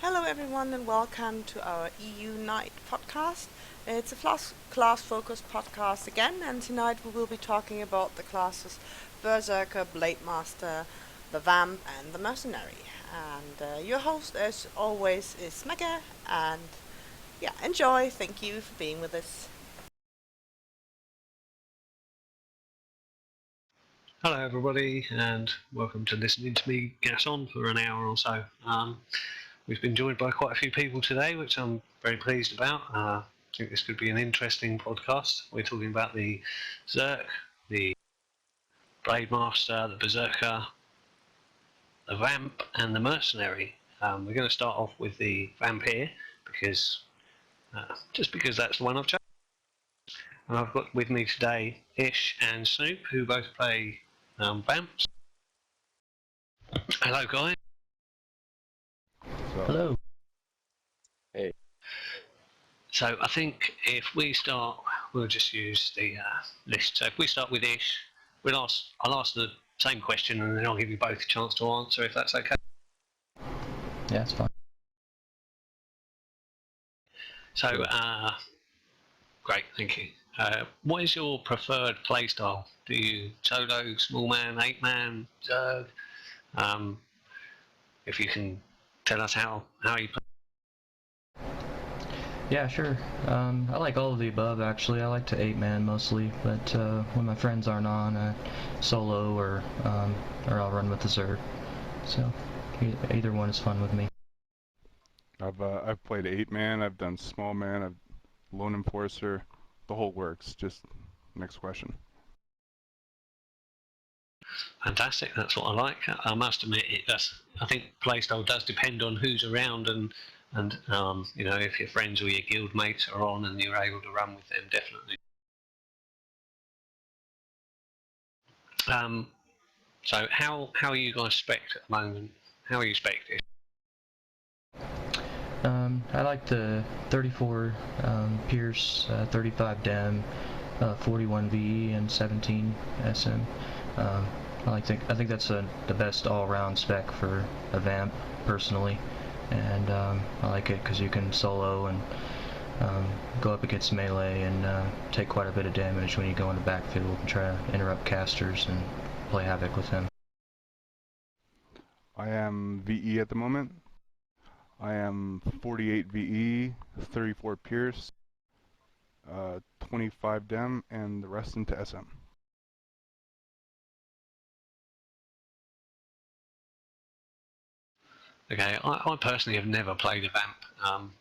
Hello everyone and welcome to our EU Night podcast. It's a class-focused podcast again, and tonight we will be talking about the classes Berserker, Blademaster, the Vamp and the Mercenary. And your host as always is Smeger, and yeah, enjoy. Thank you for being with us. Hello everybody and welcome to listening to me gas on for an hour or so. We've been joined by quite a few people today, which I'm very pleased about. I think this could be an interesting podcast. We're talking about the Zerk, the Blademaster, the Berserker, the Vamp and the Mercenary. We're going to start off with the Vamp here because just because that's the one I've chosen. And I've got with me today Ish and Snoop, who both play Vamps. Hello, guys. Hello. Hey. So I think if we start, we'll just use the list. So if we start with Ish, I'll ask the same question and then I'll give you both a chance to answer if that's okay. Yeah, it's fine. So, great, thank you. What is your preferred playstyle? Do you solo, small man, 8-man, Zerg? If you can tell us how you play. Yeah, sure. I like all of the above, actually. I like to 8-man mostly, but when my friends aren't on, I solo or I'll run with the Zerk. So either one is fun with me. I've played 8-man, I've done small man, I've lone enforcer, the whole works. Just next question. Fantastic, that's what I like. I must admit, I think playstyle does depend on who's around and you know, if your friends or your guild mates are on and you're able to run with them, definitely. So how are you guys spec'd at the moment? How are you spec'd? I like the 34 Pierce, 35 Dem, 41 VE, and 17 SM. I think that's the best all-around spec for a Vamp, personally, and I like it because you can solo and go up against melee and take quite a bit of damage when you go in the backfield and try to interrupt casters and play havoc with them. I am VE at the moment. I am 48 VE, 34 Pierce, 25 Dem, and the rest into SM. Okay, I personally have never played a Vamp.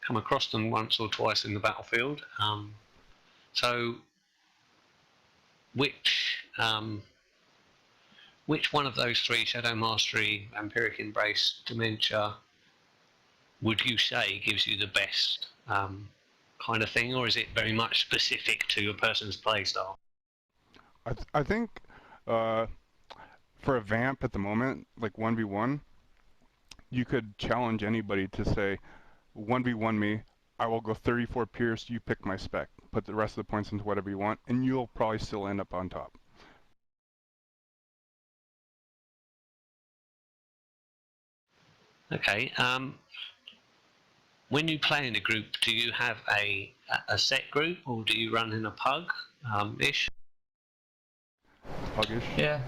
Come across them once or twice in the battlefield. So, which one of those three, Shadow Mastery, Vampiric Embrace, Dementia, would you say gives you the best kind of thing, or is it very much specific to a person's playstyle? I think for a Vamp at the moment, like 1v1, you could challenge anybody to say, 1v1 me, I will go 34 Pierce, you pick my spec. Put the rest of the points into whatever you want, and you'll probably still end up on top. Okay, when you play in a group, do you have a set group, or do you run in a pug, Ish? Puggish? Yeah,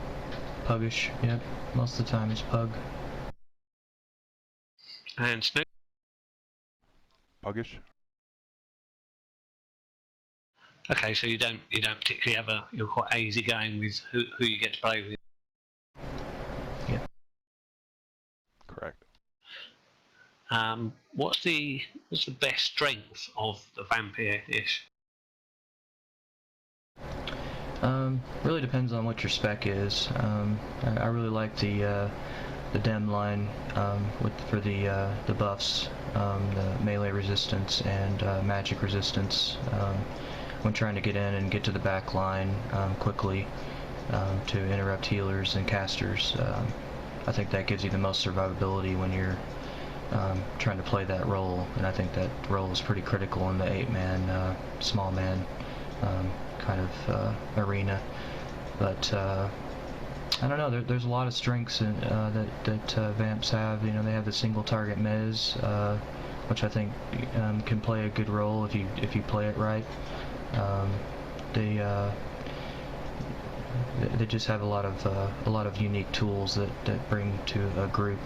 puggish, yep. Most of the time it's pug. And Snoop? Puggish. Okay, so you don't particularly have you're quite easy going with who you get to play with. Yeah. Correct. What's the best strength of the Vampire-ish? Really depends on what your spec is. I really like the Dem line for the buffs, the melee resistance and magic resistance when trying to get in and get to the back line quickly to interrupt healers and casters. I think that gives you the most survivability when you're trying to play that role, and I think that role is pretty critical in the 8-man, small man kind of arena. But I don't know. There's a lot of strengths in, that Vamps have. You know, they have the single target mez, which I think can play a good role if you play it right. They they just have a lot of unique tools that bring to a group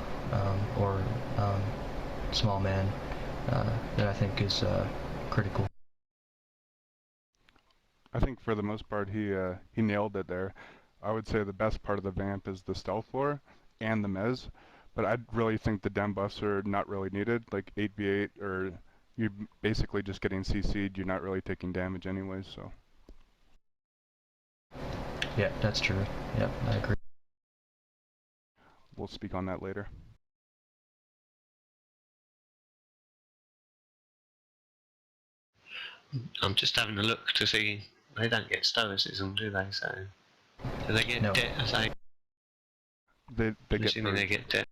or small man that I think is critical. I think for the most part he nailed it there. I would say the best part of the Vamp is the stealth lore and the mez, but I really think the dem buffs are not really needed. Like 8v8, or you're basically just getting CC'd, you're not really taking damage anyways, so. Yeah, that's true. Yep, I agree. We'll speak on that later. I'm just having a look to see. They don't get stoicism, do they? So do they get No. debt? I say. They get Assuming they get debt.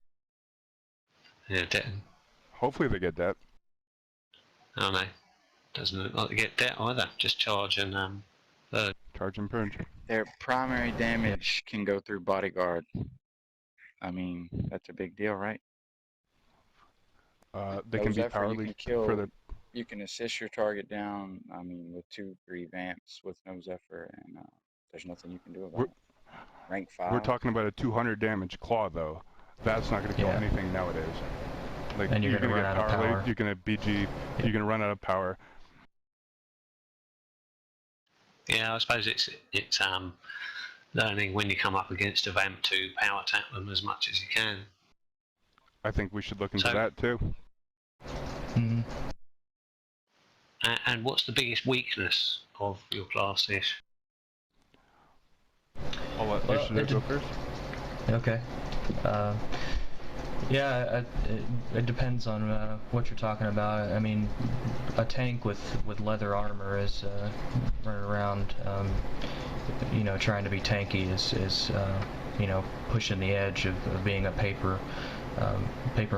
Yeah, debt. Hopefully they get that. Oh no, doesn't look like they get debt either. Just charge and purge. Charge and purge. Their primary damage can go through bodyguard. I mean, that's a big deal, right? They can be power leaked for the. You can assist your target down, I mean, with 2-3 Vamps with no Zephyr, and there's nothing you can do about it. Rank 5. We're talking about a 200 damage claw, though. That's not going to kill anything nowadays. Like, and you're going to run out of power. Leaked, you're going to BG, you're going to run out of power. Yeah, I suppose it's learning when you come up against a vamp to power tap them as much as you can. I think we should look into that too. Mm-hmm. And what's the biggest weakness of your class, Ish? I'll let Ishido go first. Okay. Yeah, it depends on what you're talking about. I mean, a tank with leather armor is running around, you know, trying to be tanky is you know, pushing the edge of being a paper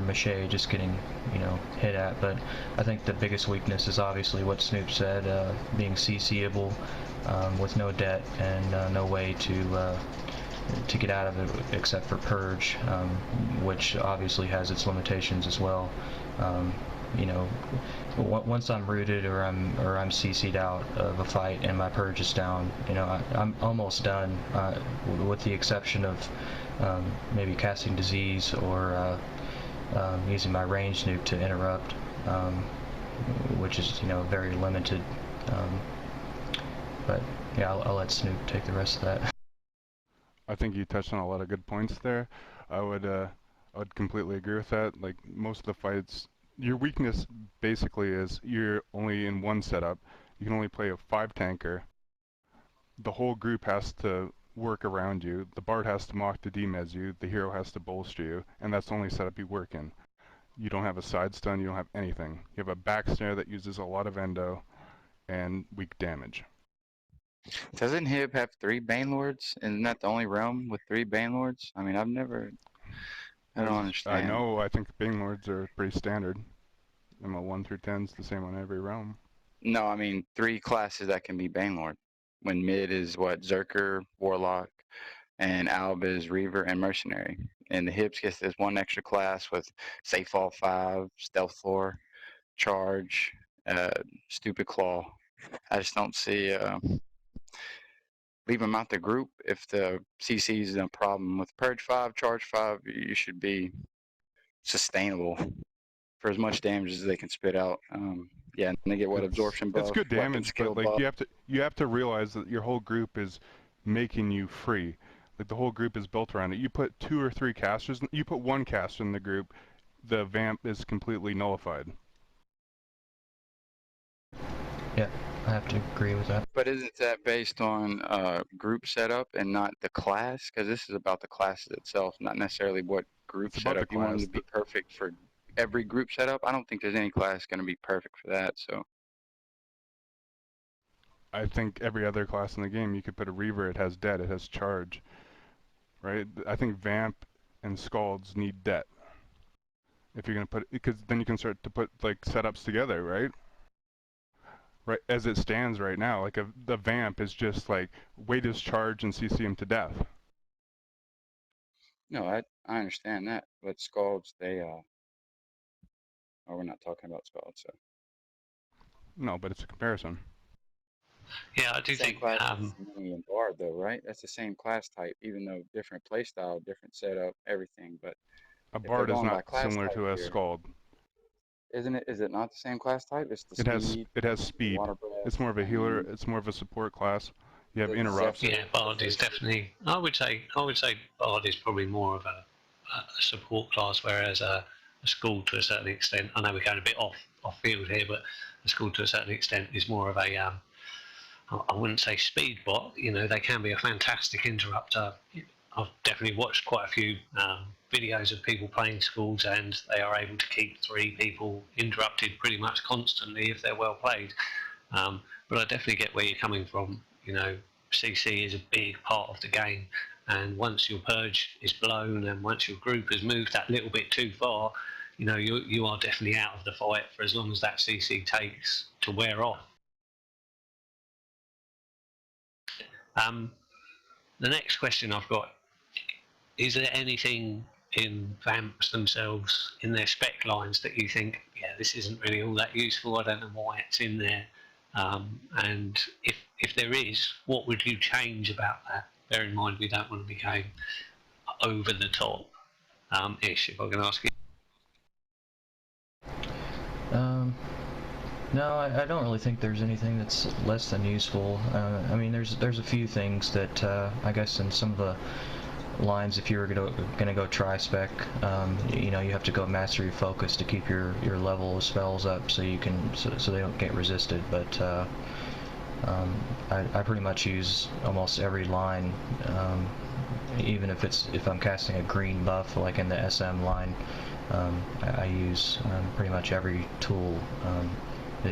mache, just getting, you know, hit at. But I think the biggest weakness is obviously what Snoop said, being CCable with no debt and no way to get out of it except for purge, which obviously has its limitations as well. You know, once I'm rooted or I'm CC'd out of a fight and my purge is down, you know, I'm almost done, with the exception of maybe casting disease or using my range nuke to interrupt, which is, you know, very limited. But yeah, I'll let Snoop take the rest of that. I think you touched on a lot of good points there. I would completely agree with that. Like, most of the fights, your weakness basically is you're only in one setup. You can only play a 5 tanker. The whole group has to work around you. The bard has to mock to demez you. The hero has to bolster you, and that's the only setup you work in. You don't have a side stun. You don't have anything. You have a back snare that uses a lot of endo and weak damage. Doesn't Hib have 3 Banelords? Isn't that the only realm with 3 Banelords? I mean, I don't understand. I know, I think Banelords are pretty standard. ML 1 through 10 is the same on every realm. No, I mean 3 classes that can be Banelord. When mid is what? Zerker, Warlock, and Alb is Reaver and Mercenary. And the Hibs gets this 1 extra class with Safe Fall 5, Stealth 4, Charge, Stupid Claw. I just don't see... leave them out the group if the CC is a problem. With Purge 5, Charge 5, you should be sustainable for as much damage as they can spit out. Yeah, and they get what absorption buff. It's good damage, but like you have to realize that your whole group is making you free. Like, the whole group is built around it. You put 2 or 3 casters, you put 1 caster in the group, the vamp is completely nullified. Yeah, I have to agree with that. But isn't that based on group setup and not the class? Because this is about the classes itself, not necessarily what group setup you want them to be perfect for every group setup. I don't think there's any class going to be perfect for that. So I think every other class in the game, you could put a Reaver, it has debt, it has charge, right? I think Vamp and Scalds need debt. If you're going to put, because then you can start to put like setups together, right? Right, as it stands right now, like the Vamp is just like, wait his charge and CC him to death. No, I understand that, but Scalds, they oh, we're not talking about Scalds, so No, but it's a comparison. Yeah, I do same think. class as Mini and Bard, though, right? That's the same class type, even though different playstyle, different setup, everything. But A if they're bard is going by not class similar type to a here, scald. isn't it? Is it not the same class type? It's the It has speed, the speed. water breath, It's more of a healer. and It's more of a support class. You have the interrupts. Zephyr. Yeah, Bard is definitely. I would say Bard is probably more of a support class, whereas a school to a certain extent. I know we're going a bit off field here, but a school to a certain extent is more of a I wouldn't say speed bot. You know, they can be a fantastic interrupter. I've definitely watched quite a few videos of people playing schools, and they are able to keep 3 people interrupted pretty much constantly if they're well played. But I definitely get where you're coming from. You know, CC is a big part of the game, and once your purge is blown, and once your group has moved that little bit too far, you know, you are definitely out of the fight for as long as that CC takes to wear off. The next question I've got, is there anything in Vamps themselves, in their spec lines, that you think, yeah, this isn't really all that useful, I don't know why it's in there? And if there is, what would you change about that? Bear in mind we don't want to be going over the top ish, if I can ask you. No, I don't really think there's anything that's less than useful. I mean, there's a few things that I guess in some of the lines, if you were gonna go tri-spec, you know, you have to go mastery focus to keep your level of spells up, so you can so they don't get resisted. But I pretty much use almost every line, even if I'm casting a green buff like in the SM line. I use pretty much every tool.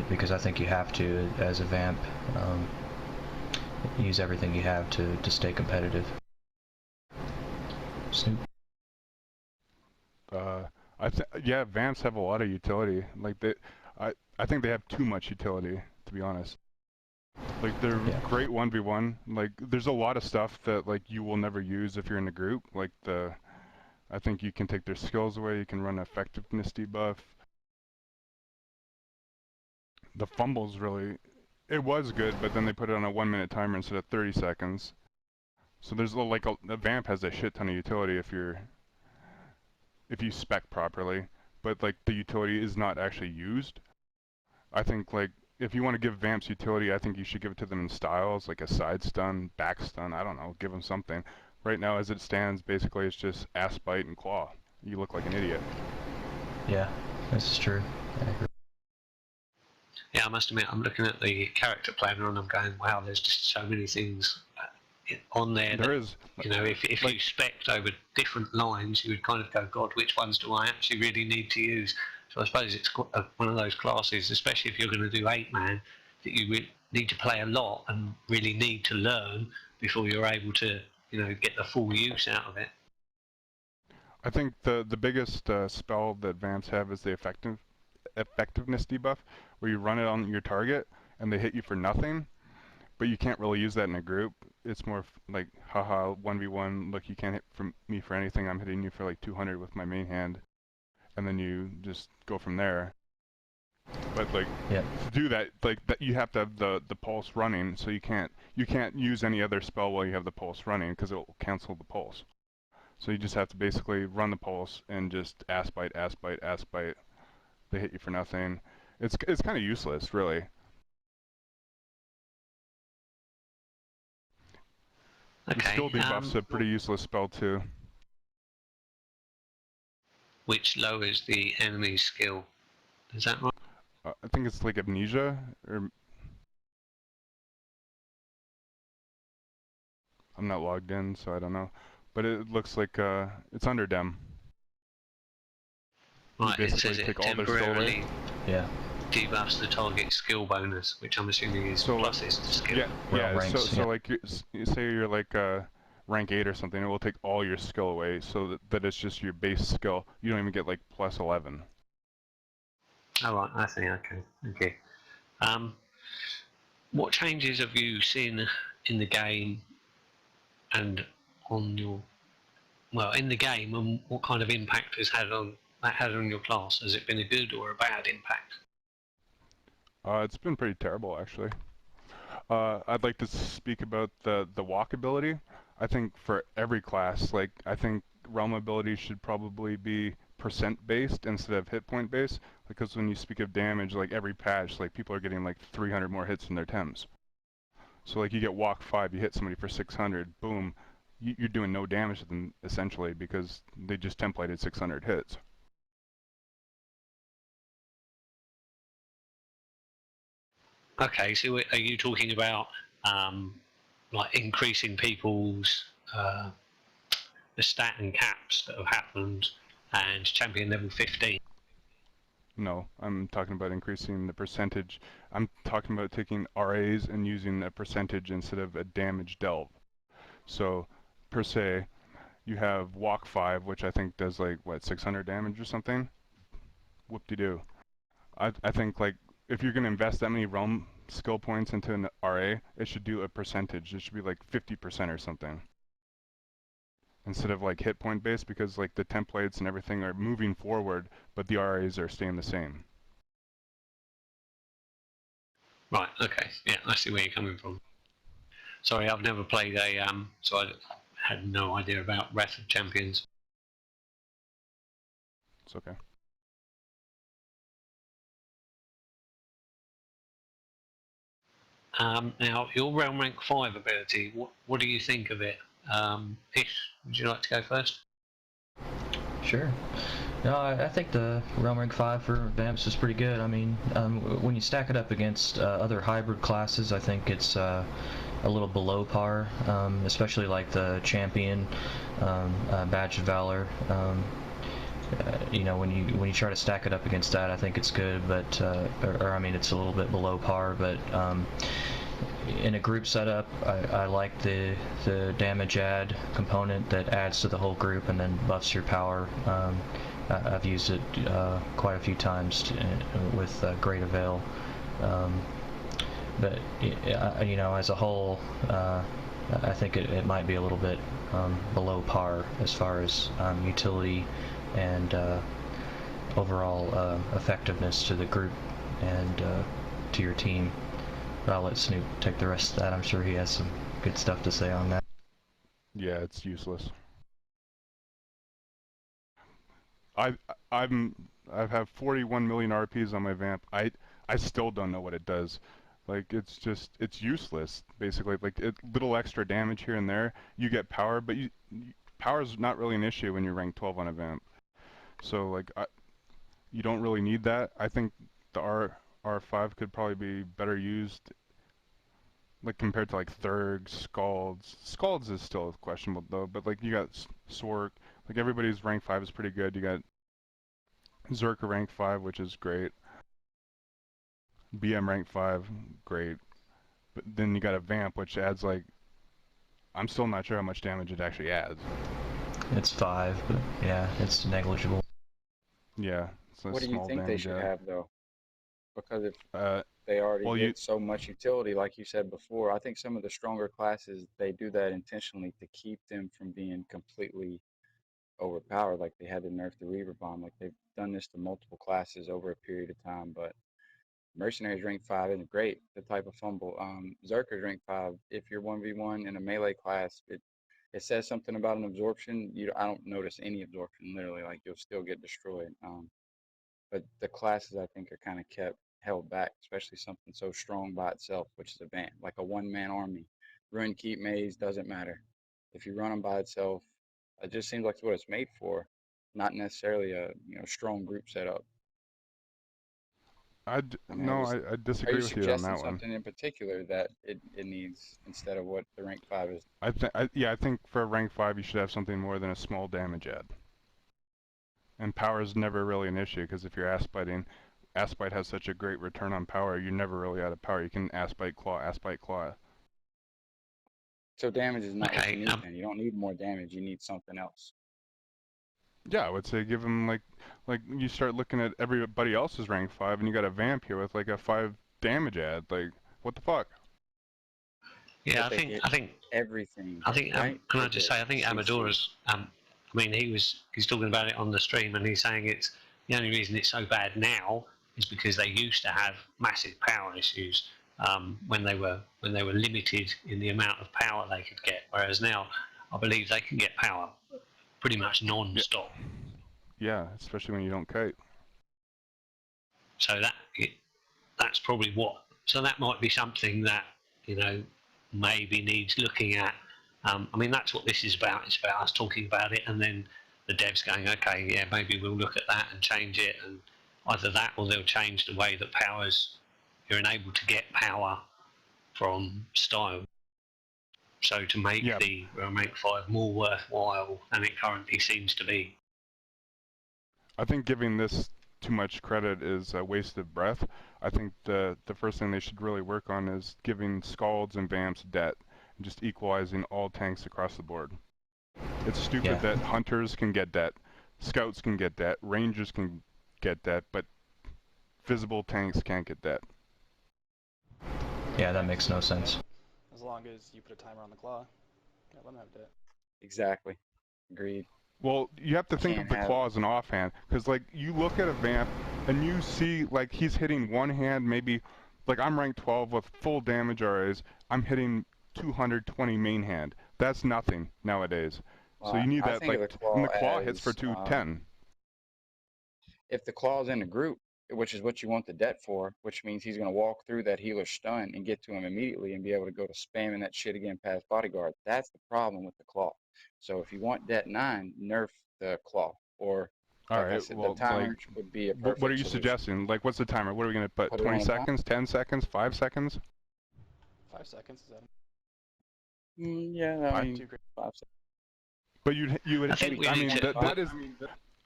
Because I think you have to, as a vamp, use everything you have to stay competitive. Snoop? Yeah, Vamps have a lot of utility. Like I think they have too much utility, to be honest. Like they're great 1v1. Like there's a lot of stuff that like you will never use if you're in a group. Like I think you can take their skills away. You can run an effectiveness debuff. The fumbles really, it was good, but then they put it on a 1-minute timer instead of 30 seconds. So there's like a Vamp has a shit ton of utility if you spec properly, but like the utility is not actually used. I think like if you want to give Vamps utility, I think you should give it to them in styles, like a side stun, back stun, I don't know, give them something. Right now as it stands, basically it's just ass bite and claw. You look like an idiot. Yeah, this is true. I agree. Yeah, I must admit, I'm looking at the character planner and I'm going, wow, there's just so many things on there. There is. You know, if like, you spec'd over different lines, you would kind of go, God, which ones do I actually really need to use? So I suppose it's one of those classes, especially if you're going to do 8-man, that you need to play a lot and really need to learn before you're able to, you know, get the full use out of it. I think the biggest spell that Vamps have is the effectiveness debuff, where you run it on your target and they hit you for nothing, but you can't really use that in a group. It's more like, haha, 1v1, look, you can't hit me for anything, I'm hitting you for like 200 with my main hand, and then you just go from there. But like, to do that, like you have to have the pulse running, so you can't use any other spell while you have the pulse running, because it will cancel the pulse. So you just have to basically run the pulse and just ass bite, ass bite, ass bite. They hit you for nothing. It's kind of useless, really. Okay. The skill debuff's a pretty useless spell too. Which lowers the enemy's skill. Is that right? I think it's like amnesia, or I'm not logged in, so I don't know. But it looks like it's under dem. Right, it says it temporarily debuffs the target skill bonus, which I'm assuming is pluses to skill. So like, you say you're like rank 8 or something, it will take all your skill away, so that it's just your base skill. You don't even get like plus 11. Oh right, I see. Okay. What changes have you seen in the game and on your well, in the game, and what kind of impact that had on your class? Has it been a good or a bad impact? It's been pretty terrible, actually. I'd like to speak about the walk ability. I think for every class, like, I think realm ability should probably be percent based instead of hit point based, because when you speak of damage, like every patch, like people are getting like 300 more hits in their Tems. So like you get walk 5, you hit somebody for 600, boom, you're doing no damage to them essentially because they just templated 600 hits. Okay, so are you talking about like increasing people's the stat and caps that have happened and champion level 15? No, I'm talking about increasing the percentage. I'm talking about taking RAs and using a percentage instead of a damage delve. So, per se, you have walk 5, which I think does like, what, 600 damage or something? Whoop-de-doo. I think like, if you're going to invest that many realm skill points into an RA, it should do a percentage. It should be like 50% or something. Instead of like hit point based, because like the templates and everything are moving forward, but the RAs are staying the same. Right, okay, yeah, I see where you're coming from. Sorry, I've never played a, so I had no idea about Wrath of Champions. It's okay. Now, your Realm Rank 5 ability, what do you think of it? Ish, would you like to go first? Sure. No, I think the Realm Rank 5 for Vamps is pretty good. I mean, when you stack it up against other hybrid classes, I think it's a little below par, especially like the Champion, Badge of Valor. You know, when you try to stack it up against that, I think it's good, but I mean, it's a little bit below par. But in a group setup, I like the damage add component that adds to the whole group and then buffs your power. I've used it quite a few times with great avail. But you know, as a whole, I think it might be a little bit below par as far as utility and overall effectiveness to the group and to your team. But I'll let Snoop take the rest of that. I'm sure he has some good stuff to say on that. Yeah, it's useless. I have 41 million RPs on my Vamp. I still don't know what it does. Like, it's useless basically. Like, little extra damage here and there. You get power, but power's not really an issue when you're rank 12 on a Vamp. So like, you don't really need that. I think the R5 could probably be better used, like compared to like Thurgs, Scalds. Scalds is still questionable though, but like you got Zerk. Like everybody's rank 5 is pretty good. You got Zerk rank 5, which is great. BM rank 5, great. But then you got a Vamp, which adds like, I'm still not sure how much damage it actually adds. It's 5, but yeah, it's negligible. Yeah. It's What do you think they should have though? Because if they already get so much utility, like you said before, I think some of the stronger classes, they do that intentionally to keep them from being completely overpowered. Like they had to nerf the Reaver Bomb. Like they've done this to multiple classes over a period of time. But Mercenaries rank 5 isn't great. The type of fumble. Zerkers rank 5. If you're 1v1 in a melee class, it says something about an absorption. I don't notice any absorption. Literally, like you'll still get destroyed. But the classes I think are kind of kept held back, especially something so strong by itself, which is a Vamp, like a one-man army. Run, keep, maze, doesn't matter. If you run them by itself, it just seems like it's what it's made for, not necessarily a strong group setup. I disagree Are you with you on suggesting that one. something in particular that it needs instead of what the rank 5 is? I think for rank 5 you should have something more than a small damage add. And power is never really an issue, because if you're aspiting, Aspite has such a great return on power, you're never really out of power. You can Aspite Claw. So damage is not what you need then. You don't need more damage, you need something else. Yeah, I would say give him like you start looking at everybody else's rank 5 and you got a Vamp here with like a 5 damage add. Like, what the fuck? Yeah, I think everything. right? Can I just say I think Amador's I mean, he's talking about it on the stream, and he's saying it's the only reason it's so bad now is because they used to have massive power issues when they were limited in the amount of power they could get, whereas now I believe they can get power pretty much non-stop. Yeah, especially when you don't kite. So that's probably what. So that might be something that, you know, maybe needs looking at. I mean, that's what this is about. It's about us talking about it, and then the devs going, okay, yeah, maybe we'll look at that and change it, and either that or they'll change the way that you're enabled to get power from style. So to make the Realm Rank 5 more worthwhile than it currently seems to be. I think giving this too much credit is a waste of breath. I think the first thing they should really work on is giving Scalds and Vamps debt and just equalizing all tanks across the board. It's stupid that Hunters can get debt, Scouts can get debt, Rangers can get debt, but visible tanks can't get debt. Yeah, that makes no sense. As long as you put a timer on the claw, let them have debt. Exactly. Agreed. Well, you have to think of the claw as an offhand, because like you look at a Vamp and you see like he's hitting one hand, maybe like I'm ranked 12 with full damage RAs, I'm hitting 220 main hand. That's nothing nowadays. So you need that, like, and the claw hits for 210. If the claw's in a group, which is what you want the debt for, which means he's going to walk through that healer stun and get to him immediately and be able to go to spamming that shit again past bodyguard. That's the problem with the claw. So if you want debt 9, nerf the claw. Or, like I said, the timer would be a perfect What are you solution. suggesting? Like, what's the timer? What are we going to put? 20 seconds, 10 seconds, 5 seconds? 5 seconds, is that? Yeah, I mean, 5 seconds. But you would. I think I mean,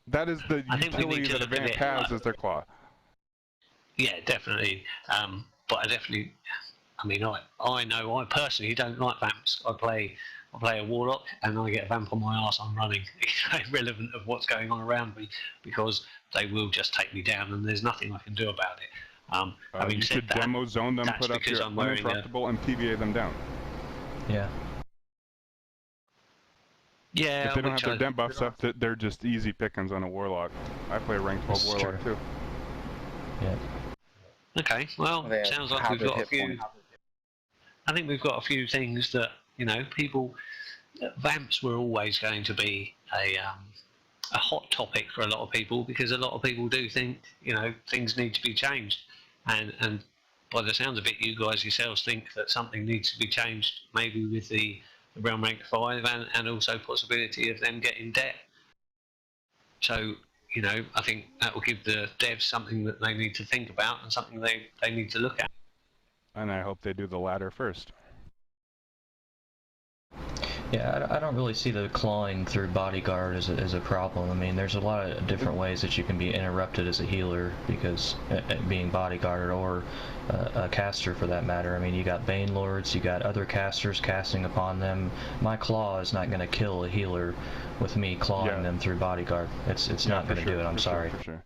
that is the utility that a Vamp has as their claw. Yeah, definitely. But I mean, I know I personally don't like Vamps. I play a Warlock and I get a Vamp on my arse, I'm running, irrelevant of what's going on around me, because they will just take me down and there's nothing I can do about it. Having you said should that, demo zone them, put up your uninterruptible, and PVA them down. Yeah. Yeah. If they don't have their dem buffs up, they're just easy pickings on a Warlock. I play a rank 12 Warlock too. Yeah. Okay, well, sounds like we've got a few. I think we've got a few things that, you know, Vamps were always going to be a hot topic for a lot of people, because a lot of people do think, you know, things need to be changed, and by the sounds of it, you guys yourselves think that something needs to be changed, maybe with the Realm Rank 5 and also possibility of them getting debt. So, you know, I think that will give the devs something that they need to think about and something they need to look at. And I hope they do the latter first. Yeah, I don't really see the clawing through bodyguard as a problem. I mean, there's a lot of different ways that you can be interrupted as a healer, because being bodyguarded, or a caster for that matter. I mean, you got Bane Lords, you got other casters casting upon them. My claw is not going to kill a healer with me clawing them through bodyguard. It's not going to do it, I'm sorry. For sure.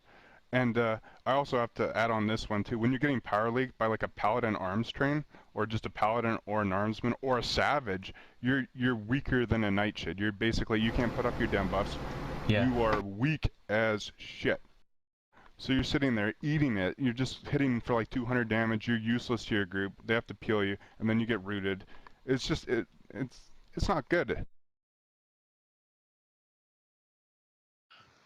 And I also have to add on this one too. When you're getting power leaked by like a paladin arms train, or just a paladin or an armsman or a savage, you're weaker than a nightshade. You're basically, you can't put up your dem buffs. Yeah. You are weak as shit. So you're sitting there eating it. You're just hitting for like 200 damage. You're useless to your group. They have to peel you, and then you get rooted. It's just it's not good.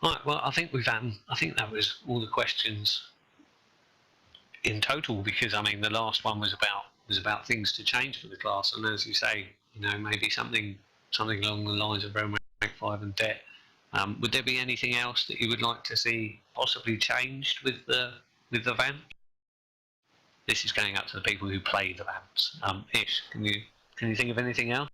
Right, well, I think I think that was all the questions in total, because I mean the last one was about things to change for the class, and as you say, you know, maybe something along the lines of Realm Rank 5 and debt. Would there be anything else that you would like to see possibly changed with the Vamp? This is going up to the people who play the Vamps. Ish, can you think of anything else?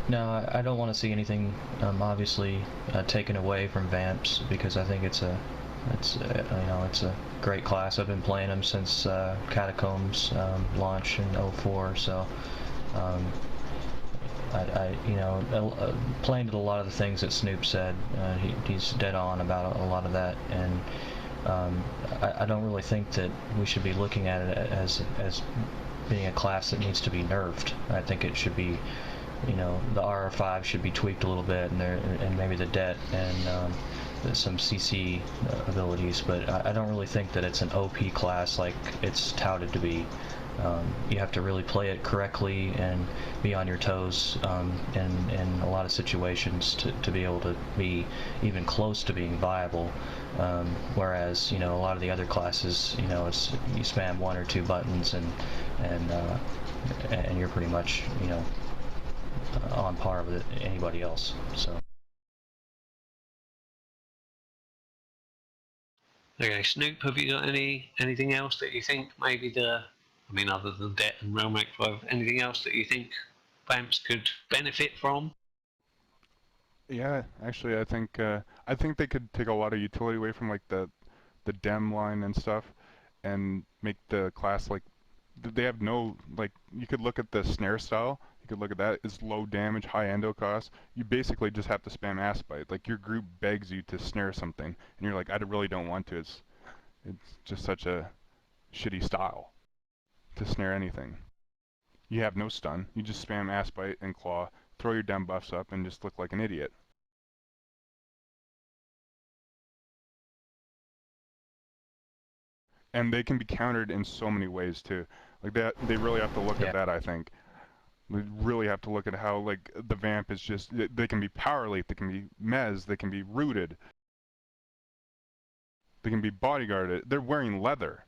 No, I don't want to see anything obviously taken away from Vamps, because I think it's a great class. I've been playing them since Catacombs launch in 2004, so playing to a lot of the things that Snoop said. He's dead on about a lot of that, and I don't really think that we should be looking at it as being a class that needs to be nerfed. I think it should be you know, the RR5 should be tweaked a little bit, and maybe the det and some CC abilities, but I don't really think that it's an OP class like it's touted to be. You have to really play it correctly and be on your toes in a lot of situations to be able to be even close to being viable. Whereas, you know, a lot of the other classes, you know, it's you spam 1 or 2 buttons and you're pretty much, you know, on par with anybody else. So. Okay, Snoop, have you got anything else that you think maybe I mean, other than debt and realm rate flow, anything else that you think Vamps could benefit from? Yeah, actually, I think they could take a lot of utility away from like the dem line and stuff, and make the class like they have no like. You could look at the snare style. You could look at that. It's low damage, high endo cost. You basically just have to spam ass bite. Like your group begs you to snare something, and you're like, I really don't want to. It's just such a shitty style to snare anything. You have no stun. You just spam ass bite and claw, throw your dem buffs up, and just look like an idiot. And they can be countered in so many ways too. Like that, they really have to look at that. I think we really have to look at how like the Vamp is just. They can be power leap, they can be mez, they can be rooted, they can be bodyguarded. They're wearing leather.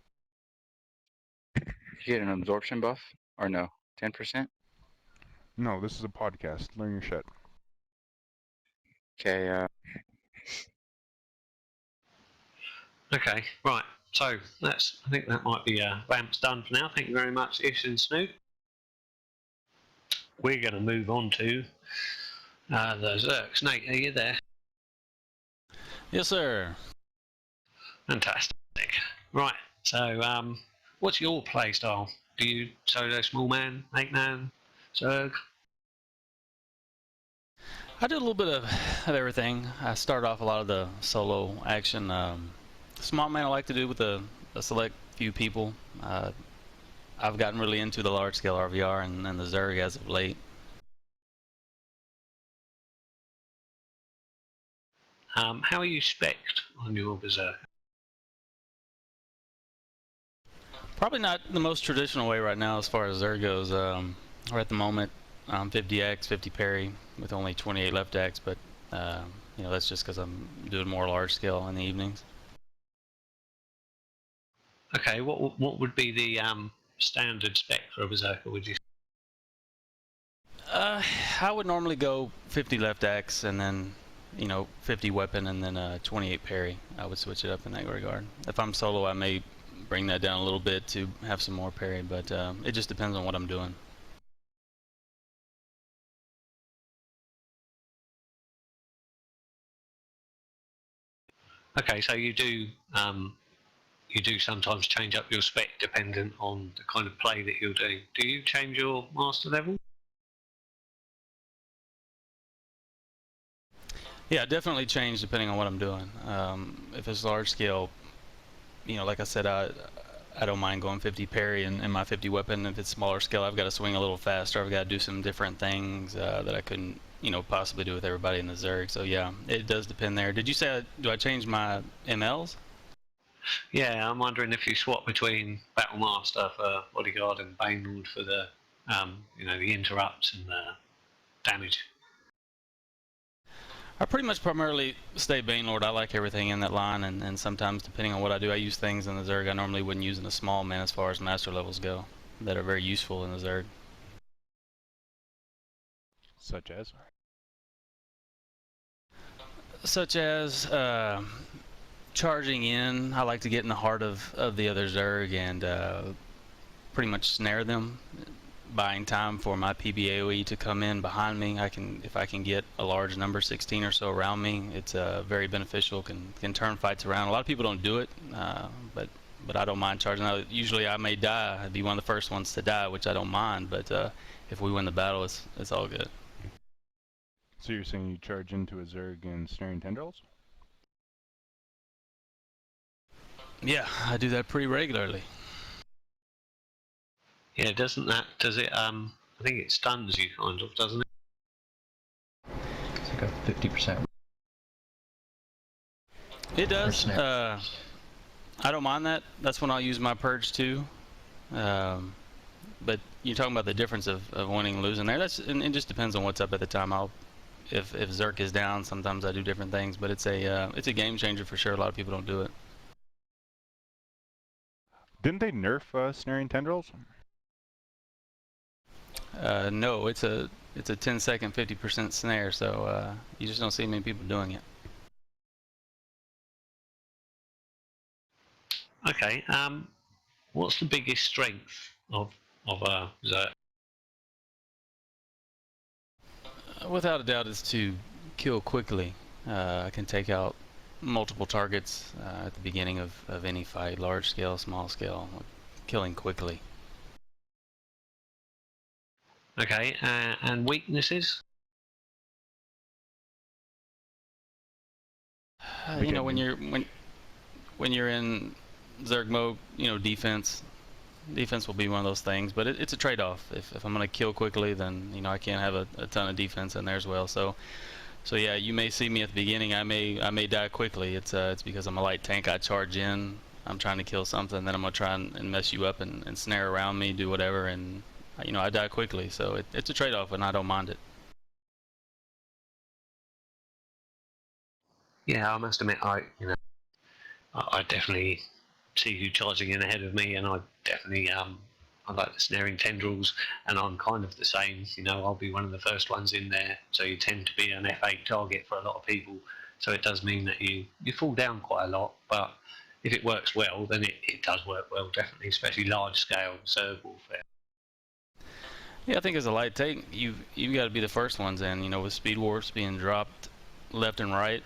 You get an absorption buff or no? 10%. No, this is a podcast. Learn your shit. Okay. Okay, right. So I think that might be Vamps done for now. Thank you very much, Ish and Snoop. We're going to move on to the Zerks. Nate, are you there? Yes, sir. Fantastic. Right. So, what's your play style? Do you solo small man, 8-man, Zerg? I do a little bit of everything. I start off a lot of the solo action. Small man I like to do with a select few people. I've gotten really into the large scale RVR and the Zerg as of late. How are you spec'd on your Berserker? Probably not the most traditional way right now as far as Zerg goes. We're at the moment 50x, 50 parry with only 28 left X, but you know, that's just because I'm doing more large scale in the evenings. Okay, what would be the standard spec for a Berserker, would you say? I would normally go 50 left X and then, you know, 50 weapon and then 28 parry. I would switch it up in that regard. If I'm solo, I may bring that down a little bit to have some more parry, but it just depends on what I'm doing. Okay, so you do sometimes change up your spec dependent on the kind of play that you're doing. Do you change your master level? Yeah, definitely change depending on what I'm doing. If it's large scale, you know, like I said, I don't mind going 50 parry and my 50 weapon. If it's smaller scale, I've got to swing a little faster. I've got to do some different things that I couldn't, you know, possibly do with everybody in the Zerg. So yeah, it does depend there. Did you say, do I change my MLs? Yeah, I'm wondering if you swap between Battlemaster for Bodyguard and Banelord for the, you know, the interrupts and the damage. I pretty much primarily stay Banelord. I like everything in that line, and sometimes depending on what I do, I use things in the Zerg I normally wouldn't use in a small man as far as master levels go that are very useful in the Zerg. Such as? Such as charging in. I like to get in the heart of the other Zerg and pretty much snare them, buying time for my PBAOE to come in behind me. If I can get a large number, 16 or so around me, it's very beneficial, can turn fights around. A lot of people don't do it, but I don't mind charging out. Usually I may die. I'd be one of the first ones to die, which I don't mind, but if we win the battle, it's all good. So you're saying you charge into a Zerg and snaring tendrils? Yeah, I do that pretty regularly. Yeah, does it, I think it stuns you kind of, doesn't it? a 50%. It does. snare. I don't mind that. That's when I'll use my purge too. But you're talking about the difference of winning and losing there. And it just depends on what's up at the time. If Zerk is down, sometimes I do different things. But it's a game changer for sure. A lot of people don't do it. Didn't they nerf snaring tendrils? No, it's a 10-second 50% snare. So you just don't see many people doing it. Okay. What's the biggest strength of Zerk? Without a doubt, it's to kill quickly. I can take out multiple targets at the beginning of any fight, large scale, small scale, killing quickly. Okay, and weaknesses? You know, when you're in Zerg mode, you know, defense will be one of those things, but it's a trade-off. If I'm going to kill quickly, then you know I can't have a ton of defense in there as well. So yeah, you may see me at the beginning. I may die quickly. It's because I'm a light tank. I charge in. I'm trying to kill something, then I'm gonna try and mess you up and snare around me, do whatever, and you know I die quickly. So it's a trade-off, and I don't mind it. Yeah, I must admit, I definitely see you charging in ahead of me, and I definitely I like the snaring tendrils, and I'm kind of the same. You know, I'll be one of the first ones in there, so you tend to be an F8 target for a lot of people. So it does mean that you fall down quite a lot, but if it works well, then it does work well, definitely, especially large scale Zerg warfare. Yeah, I think as a light tank, you've got to be the first ones in. You know, with speed warps being dropped left and right.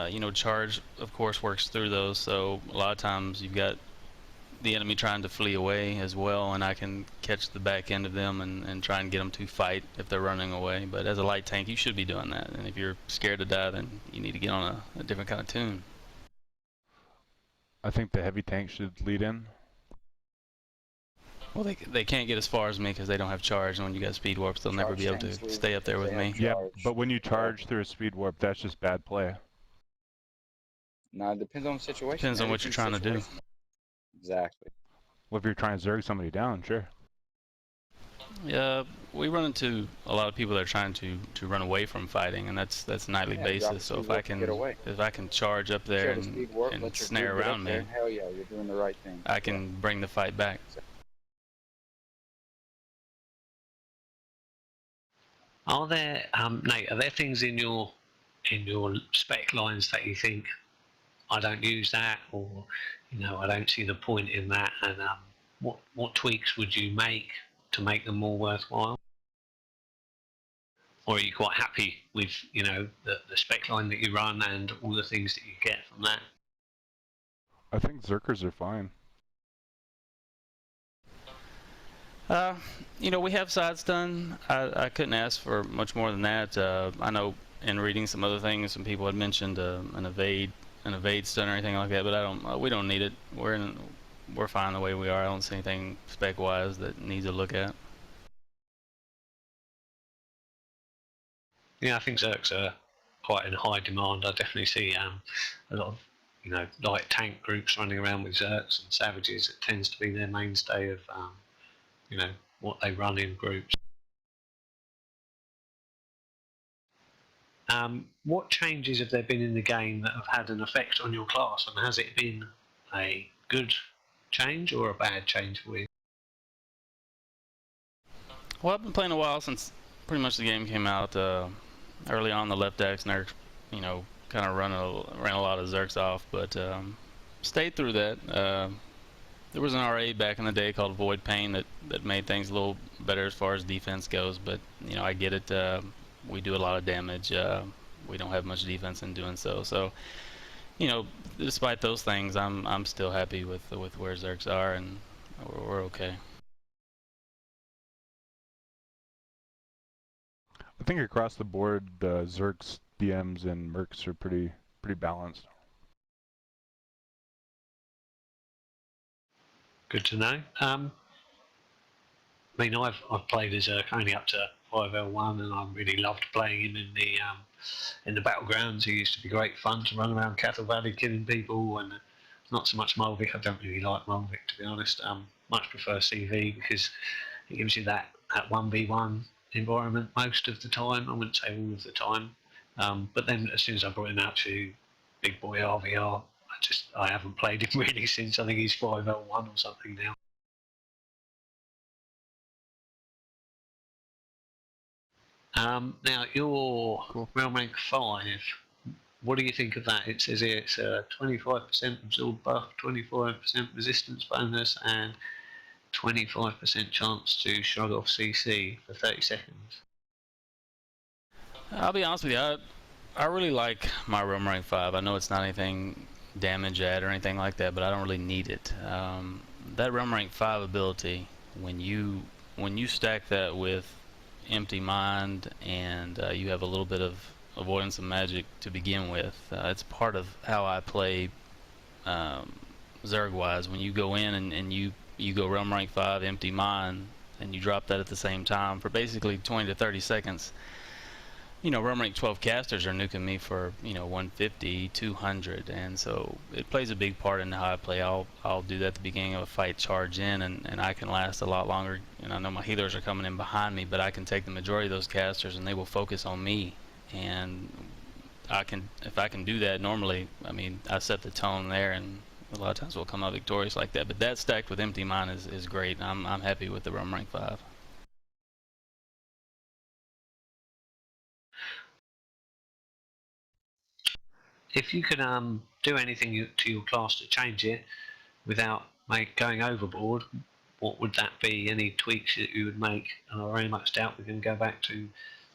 You know, charge, of course, works through those, so a lot of times you've got the enemy trying to flee away as well, and I can catch the back end of them and try and get them to fight if they're running away. But as a light tank, you should be doing that, and if you're scared to die, then you need to get on a different kind of tune. I think the heavy tank should lead in. Well, they can't get as far as me because they don't have charge, and when you got speed warps, they'll never be able to stay up there with me. Yeah, but when you charge through a speed warp, that's just bad play. No, it depends on the situation. Depends on what you're trying to do. Exactly. Well, if you're trying to Zerg somebody down, sure. Yeah, we run into a lot of people that are trying to run away from fighting, and that's nightly basis. So if I can charge up there and snare around me, hell yeah, you're doing the right thing. I can bring the fight back. Are there, Nate? Are there things in your spec lines that you think I don't use that, or you know I don't see the point in that? And what tweaks would you make to make them more worthwhile? Or are you quite happy with the spec line that you run and all the things that you get from that? I think Zerkers are fine. You know, we have sides done. I couldn't ask for much more than that. I know in reading some other things, some people had mentioned an evade stun or anything like that, but we don't need it. We're fine the way we are. I don't see anything spec wise that needs a look at. Yeah, I think Zerks are quite in high demand. I definitely see a lot of light tank groups running around with Zerks and Savages. It tends to be their mainstay of what they run in groups. What changes have there been in the game that have had an effect on your class, and has it been a good change or a bad change for you? Well, I've been playing a while since pretty much the game came out. Early on, the left X Merc, kind of ran a lot of Zerks off, but stayed through that. There was an RA back in the day called Void Pain that made things a little better as far as defense goes, but I get it. We do a lot of damage. We don't have much defense in doing so. So, despite those things, I'm still happy with where Zerks are, and we're okay. I think across the board, Zerks, DMs, and Mercs are pretty balanced. Good to know. I mean, I've played as Zerk only up to 5L1, and I really loved playing him in the battlegrounds. He used to be great fun to run around Cattle Valley killing people, and not so much Mulvic. I don't really like Mulvic, to be honest. Much prefer CV because it gives you that 1v1 environment most of the time. I wouldn't say all of the time. But then as soon as I brought him out to Big Boy RVR, I haven't played him really since. I think he's 5L1 or something now. Now, your Cool. Realm Rank 5, what do you think of that? It says here it's a 25% absorb buff, 25% resistance bonus, and 25% chance to shrug off CC for 30 seconds. I'll be honest with you, I really like my Realm Rank 5. I know it's not anything damage add or anything like that, but I don't really need it. That Realm Rank 5 ability, when you stack that with Empty Mind and you have a little bit of avoidance of magic to begin with, it's part of how I play Zerg wise. When you go in and you go Realm Rank 5 Empty Mind and you drop that at the same time for basically 20 to 30 seconds, you know, Realm Rank 12 casters are nuking me for, you know, 150, 200, and so it plays a big part in how I play. I'll do that at the beginning of a fight, charge in, and I can last a lot longer. And I know my healers are coming in behind me, but I can take the majority of those casters and they will focus on me. And if I can do that normally, I mean, I set the tone there, and a lot of times we'll come out victorious like that. But that stacked with Empty Mind is great. I'm happy with the Realm Rank 5. If you could do anything to your class to change it without going overboard, what would that be? Any tweaks that you would make? And I very much doubt we're going to go back to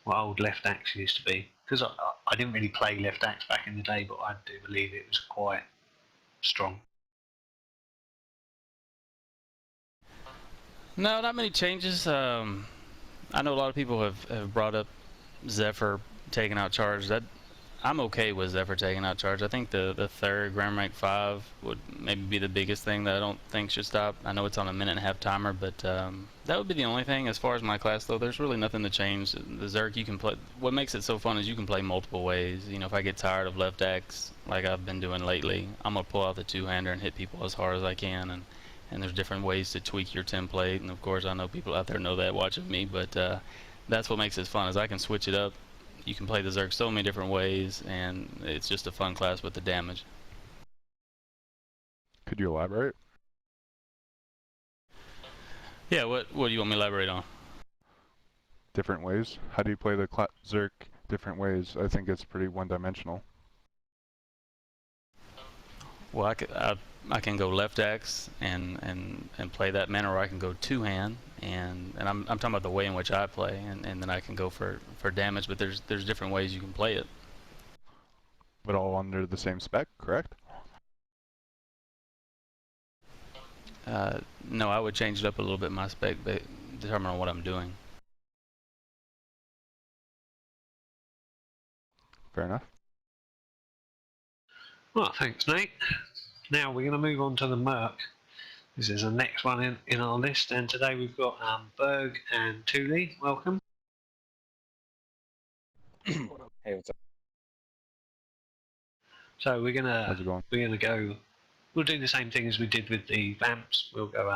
what old left axe used to be, because I didn't really play left axe back in the day, but I do believe it was quite strong. No, not many changes. I know a lot of people have brought up Zephyr taking out charge. That I'm okay with Zephyr taking out charge. I think the third Grand Rank 5 would maybe be the biggest thing that I don't think should stop. I know it's on a 1.5-minute timer, but that would be the only thing. As far as my class, though, there's really nothing to change. The Zerk, you can play. What makes it so fun is you can play multiple ways. You know, if I get tired of left axe, like I've been doing lately, I'm gonna pull out the two-hander and hit people as hard as I can. And there's different ways to tweak your template. And of course, I know people out there know that watching me, but that's what makes it fun. Is I can switch it up. You can play the Zerk so many different ways, and it's just a fun class with the damage. Could you elaborate? Yeah, what do you want me to elaborate on? Different ways? How do you play the Zerk different ways? I think it's pretty one-dimensional. Well, I can go left axe and play that manner, or I can go two-hand, and I'm talking about the way in which I play, and then I can go for damage, but there's different ways you can play it. But all under the same spec, correct? No, I would change it up a little bit, my spec, but determine on what I'm doing. Fair enough. Well, thanks, Nate. Now we're going to move on to the Merc. This is the next one in our list, and today we've got Berg and Thule. Welcome. Hey, what's up? So we're How's it going? gonna go. We'll do the same thing as we did with the Vamps. We'll go.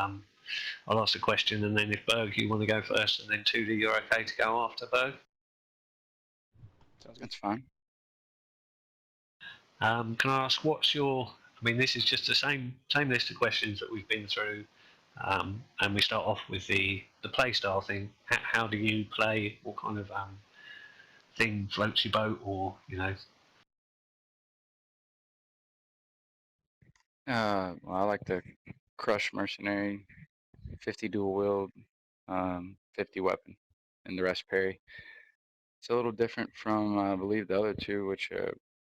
I'll ask a question, and then if Berg, you want to go first, and then Thule, you're okay to go after Berg. Sounds good. That's fine. Can I ask what's your? I mean, this is just the same list of questions that we've been through, and we start off with the play style thing. How do you play? What kind of thing floats your boat, or you know? Well, I like the Crush Mercenary, 50 dual wield, 50 weapon, and the rest parry. It's a little different from, I believe, the other two, which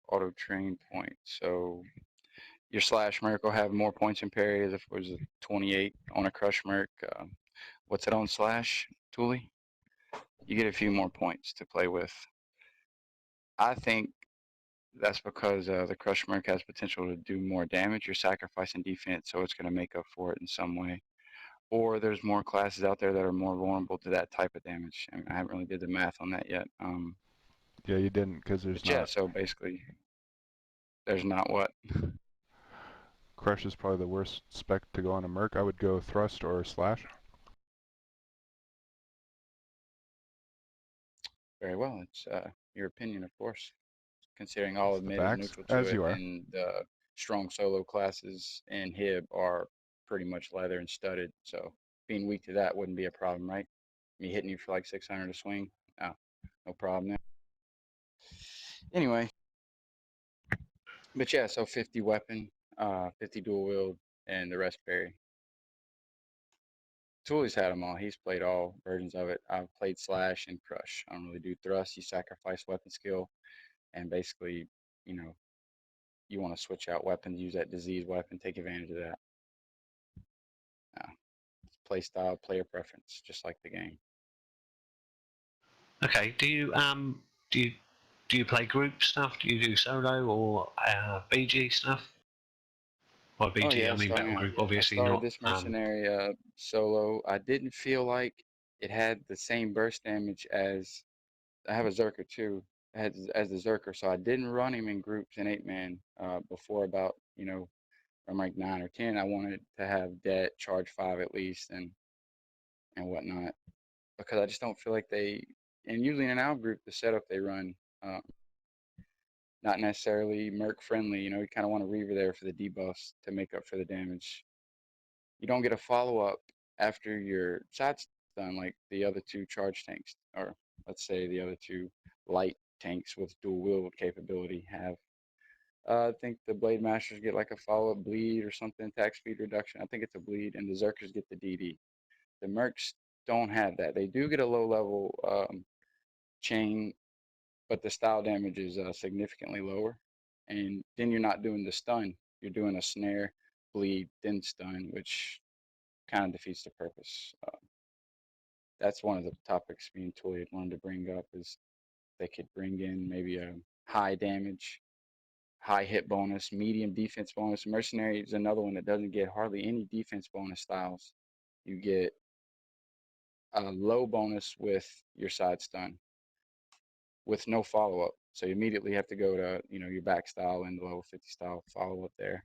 auto train points. So your slash Merc will have more points in parry as if it was a 28 on a Crush Merc. What's it on slash, Thule? You get a few more points to play with. I think that's because the Crush Merc has potential to do more damage. You're sacrificing defense, so it's going to make up for it in some way. or there's more classes out there that are more vulnerable to that type of damage. I mean, I haven't really did the math on that yet. Yeah, you didn't, because there's But yeah, not. so basically, there's not what? Crush is probably the worst spec to go on a Merc. I would go Thrust or Slash. Very well. It's your opinion, of course. Considering all It's of the mid is facts, neutral to as it, you are. and the strong solo classes and Hib are pretty much leather and studded. So being weak to that wouldn't be a problem, right? Me hitting you for like 600 to swing, no problem there. Anyway, but yeah, so 50 weapon, 50 dual wield, and the rest parry. Tooley's had them all. He's played all versions of it. I've played Slash and Crush. I don't really do Thrust. You sacrifice weapon skill, and basically, you know, you want to switch out weapons, use that disease weapon, take advantage of that. Play style, player preference, just like the game. Okay. Do you play group stuff? Do you do solo or BG stuff? By BG, Oh yeah, I mean so battle group, I obviously started not. this mercenary solo. I didn't feel like it had the same burst damage as I have a Zerker too, as the Zerker, so I didn't run him in groups in 8-man before about, you know, from like 9 or 10. I wanted to have debt, charge 5 at least, and whatnot, because I just don't feel like they. And usually in an out group, the setup they run, not necessarily Merc friendly. You know, you kind of want a Reaver there for the debuffs to make up for the damage. You don't get a follow up after your side stun like the other two charge tanks, or let's say the other two light tanks with dual wield capability have. I think the Blademasters get like a follow-up bleed or something, attack speed reduction. I think it's a bleed, and the Zerkers get the DD. The Mercs don't have that. They do get a low-level chain, but the style damage is significantly lower. And then you're not doing the stun. You're doing a snare, bleed, then stun, which kind of defeats the purpose. That's one of the topics me and Toy had wanted to bring up, is they could bring in maybe a high damage, high hit bonus, medium defense bonus. Mercenary is another one that doesn't get hardly any defense bonus styles. You get a low bonus with your side stun with no follow-up. So you immediately have to go to, you know, your back style and the level 50 style follow-up there.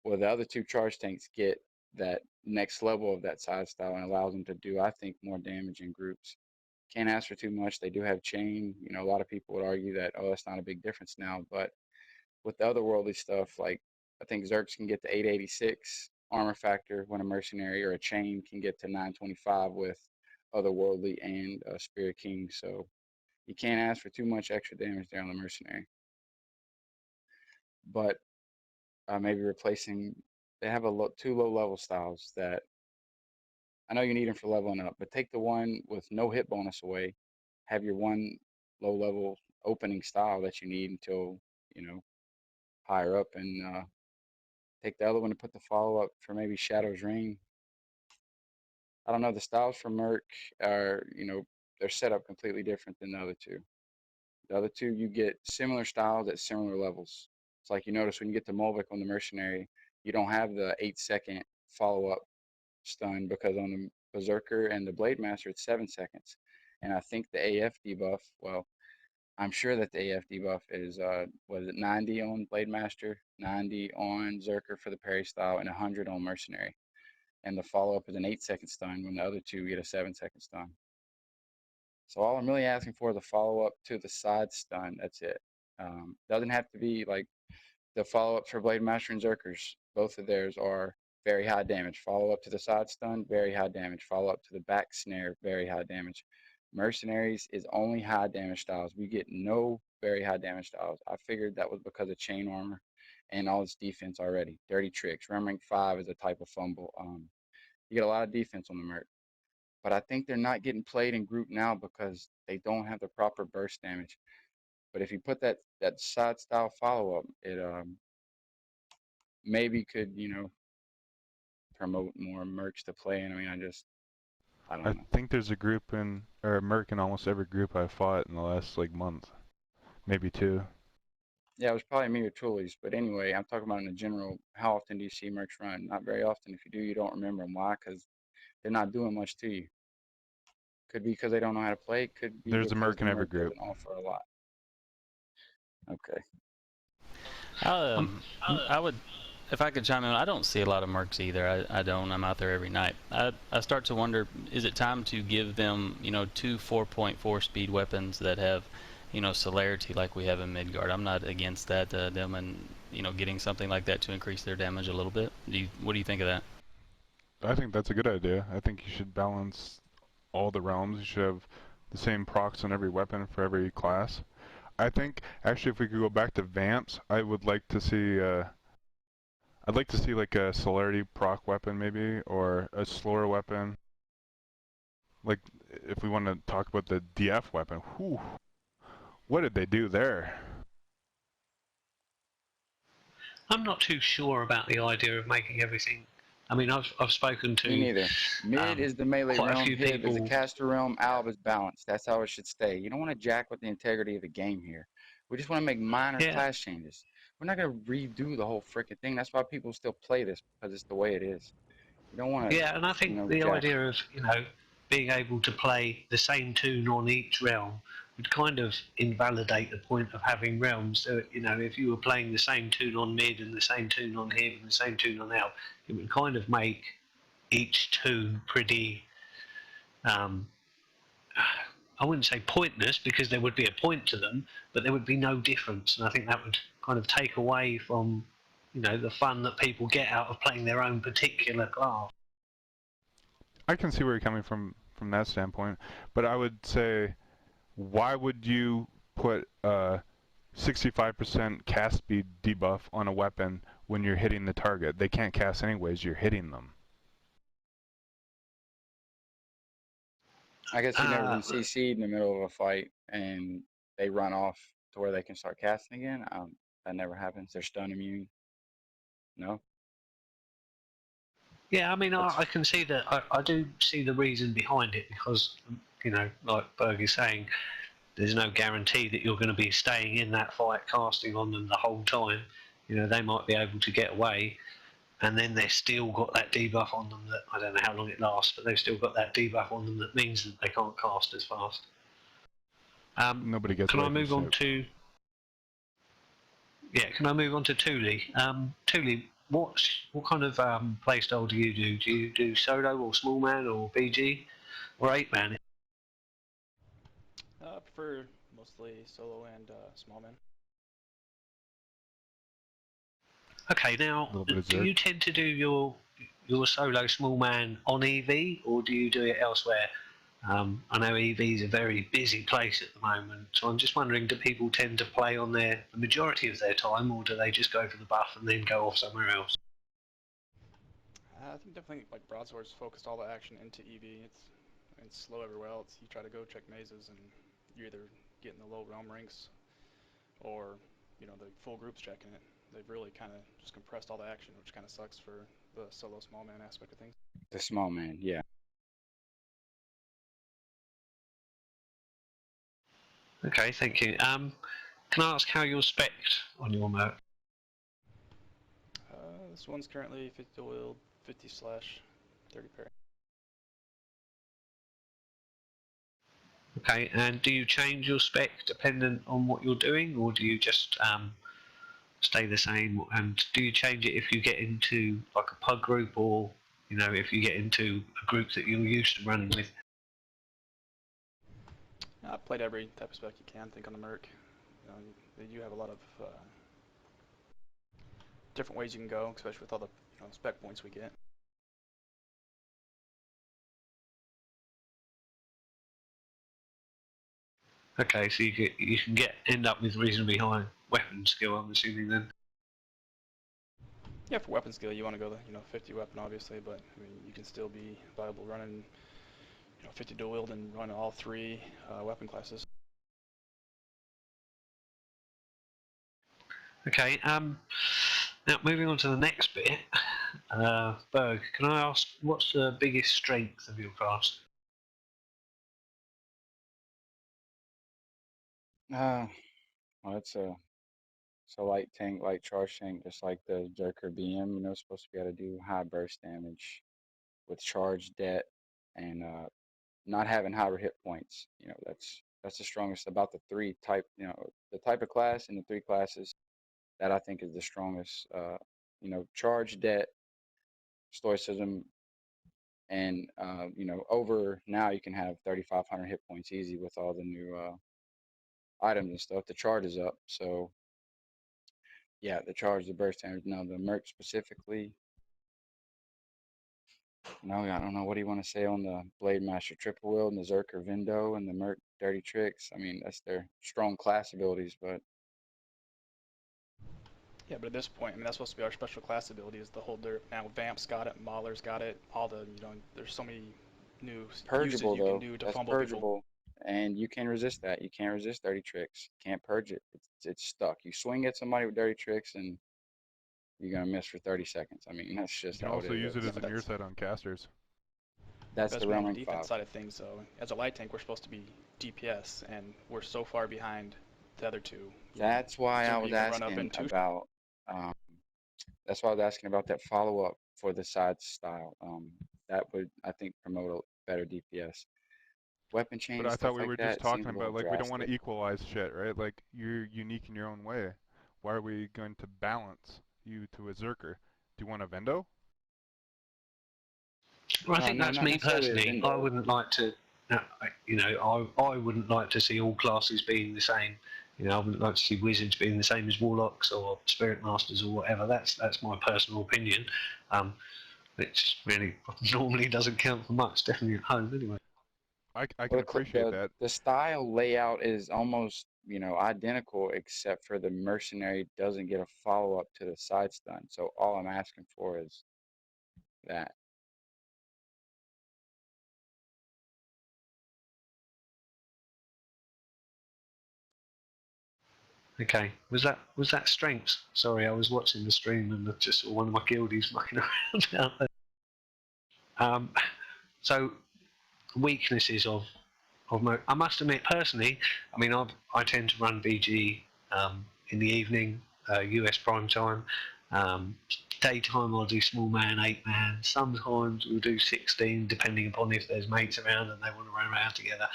Well, the other two charge tanks get that next level of that side style and allows them to do, I think, more damage in groups. Can't ask for too much. They do have chain. You know, a lot of people would argue that, oh, that's not a big difference now. But with the otherworldly stuff, like I think Zerks can get to 886 armor factor when a mercenary, or a chain can get to 925 with otherworldly and Spirit King. So you can't ask for too much extra damage there on the mercenary. But maybe replacing, they have two low level styles that I know you need them for leveling up, but take the one with no hit bonus away, have your one low level opening style that you need until, you know, higher up, and take the other one and put the follow up for maybe Shadow's Reign. I don't know, the styles for Merc are, you know, they're set up completely different than the other two. The other two, you get similar styles at similar levels. It's like you notice when you get to Molvik on the Mercenary, you don't have the 8-second follow-up stun, because on the Berserker and the Blademaster, it's 7 seconds. And I think the AF debuff, well, I'm sure that the AF debuff is, what is it, 90 on Blademaster, 90 on Zerker for the parry style, and 100 on Mercenary. And the follow-up is an 8-second stun when the other two get a 7-second stun. So all I'm really asking for is a follow-up to the side stun. That's it. Doesn't have to be like the follow-ups for Blademaster and Zerkers. Both of theirs are very high damage. Follow-up to the side stun, very high damage. Follow-up to the back snare, very high damage. Mercenaries is only high damage styles. We get no very high damage styles. I figured that was because of chain armor and all its defense already. Dirty tricks. Rem rank 5 is a type of fumble. You get a lot of defense on the Merc. But I think they're not getting played in group now because they don't have the proper burst damage. But if you put that side style follow up, it maybe could, you know, promote more Mercs to play. And I mean, I don't I know. think there's a group or a Merc in almost every group I've fought in the last like month, maybe 2. Yeah, it was probably me or Toolies. But anyway, I'm talking about in the general. How often do you see Mercs run? Not very often. If you do, you don't remember them. Why? Because they're not doing much to you. Could be because they don't know how to play. Could be There's a because Merc the in every Merc group. doesn't offer a lot. Okay. I would, if I could chime in, I don't see a lot of Mercs either. I don't. I'm out there every night. I start to wonder, is it time to give them, you know, 2 4.4 speed weapons that have, you know, celerity like we have in Midgard? I'm not against that, them and, you know, getting something like that to increase their damage a little bit. What do you think of that? I think that's a good idea. I think you should balance all the realms. You should have the same procs on every weapon for every class. I think actually if we could go back to Vamps, I would like to see I'd like to see like a celerity proc weapon maybe, or a slower weapon. Like if we want to talk about the DF weapon, whew, what did they do there? I'm not too sure about the idea of making everything. I mean, I've spoken to Me neither. Mid is the melee quite a realm. few Hib is the people. caster realm. Alb is balanced. That's how it should stay. You don't want to jack with the integrity of the game here. We just want to make minor Yeah, class changes. We're not going to redo the whole freaking thing. That's why people still play this, because it's the way it is. You don't want to, yeah, and I think the jack. idea of, you know, being able to play the same tune on each realm would kind of invalidate the point of having realms. So, you know, if you were playing the same tune on mid and the same tune on Hib and the same tune on Elf, it would kind of make each tune pretty, I wouldn't say pointless, because there would be a point to them, but there would be no difference. And I think that would kind of take away from, you know, the fun that people get out of playing their own particular class. I can see where you're coming from that standpoint, but I would say, why would you put 65% cast speed debuff on a weapon when you're hitting the target? They can't cast anyways, you're hitting them. I guess you've never been CC'd in the middle of a fight and they run off to where they can start casting again. That never happens. They're stun immune. No? Yeah, I mean, I can see that. I do see the reason behind it, because, you know, like Berg is saying, there's no guarantee that you're going to be staying in that fight casting on them the whole time. You know, they might be able to get away, and then they've still got that debuff on them that, I don't know how long it lasts, but they've still got that debuff on them that means that they can't cast as fast. Nobody gets Can away I from move on Snoop. to? Yeah, can I move on to Thule? Thule, what kind of playstyle do you do? Do you do solo or small man or BG or 8-man? I prefer mostly solo and small men. Okay, now A little bit of do Zerk. you tend to do your solo small man on EV, or do you do it elsewhere? I know EV is a very busy place at the moment, so I'm just wondering, do people tend to play on the majority of their time, or do they just go for the buff and then go off somewhere else? I think definitely like broadswords focused all the action into EV. It's slow everywhere else. You try to go check mazes and you either get in the low realm ranks or the full groups checking it. They've really kind of just compressed all the action, which kind of sucks for the solo small man aspect of things. The small man, yeah. Okay, thank you. Can I ask how you're spec'd on your Merc? This one's currently 50 oiled, 50 slash, 30 parry. Okay, and do you change your spec dependent on what you're doing, or do you just stay the same? And do you change it if you get into like a pug group, or if you get into a group that you're used to running with? I've played every type of spec you can think on the Merc. You have a lot of different ways you can go, especially with all the spec points we get. Okay, so you can end up with reasonably high weapon skill, I'm assuming then. Yeah, for weapon skill, you want to go the 50 weapon obviously, but I mean you can still be viable running 50 dual wield and run all three weapon classes. Okay, now moving on to the next bit, Berg, can I ask what's the biggest strength of your class? Well, it's a light tank, light charge tank, just like the Zerker BM. Supposed to be able to do high burst damage. with charge, debt, and not having higher hit points. That's the strongest about the three type. The type of class and the three classes that I think is the strongest. Charge, debt, stoicism, and over now you can have 3,500 hit points easy with all the new items and stuff. The charge is up, so yeah, the charge, the burst damage. Now the Merc specifically. No, I don't know. What do you want to say on the Blademaster triple wield and the Zerker Vindo and the Merc dirty tricks? I mean, that's their strong class abilities, but Yeah, but at this point, I mean, that's supposed to be our special class ability is the whole dirt. Now Vamps got it, Mauler's got it, all the, there's so many new uses purgeable you can though. do to That's fumble people. purgeable, and you can resist that. You can't resist dirty tricks. Can't purge it. It's stuck. You swing at somebody with dirty tricks, and you're gonna miss for 30 seconds. I mean, that's You just can how also it use is. it as but an ear that's- set on casters. That's That's the more realm on the rank defense 5. side of things, though. As a light tank, we're supposed to be DPS, and we're so far behind the other two. That's why I Zerk, was you can run up asking in two. about. Um, that's why I was asking about that follow up for the side style. That would, I think, promote a better DPS. Weapon chain, But I stuff thought we like were that just seems talking a little about, like, we don't want to drastic. equalize shit, right? Like, you're unique in your own way. Why are we going to balance you to a Zerker? Do you want a Vendo? Well, I think No, that's not me necessarily a personally. I Vindo. wouldn't like to, I wouldn't like to see all classes being the same. I wouldn't like to see wizards being the same as warlocks or spirit masters or whatever. That's my personal opinion. It really normally doesn't count for much. Definitely at home anyway. I can Well, appreciate that. the style layout is almost, identical, except for the mercenary doesn't get a follow up to the side stun. So all I'm asking for is that. Okay, was that strength? Sorry, I was watching the stream and I just saw one of my guildies mucking around out there. So weaknesses of Merc. I must admit, personally, I mean, I tend to run BG in the evening, US prime time. Daytime, I'll do small man, 8-man. Sometimes we'll do 16, depending upon if there's mates around and they want to run around together.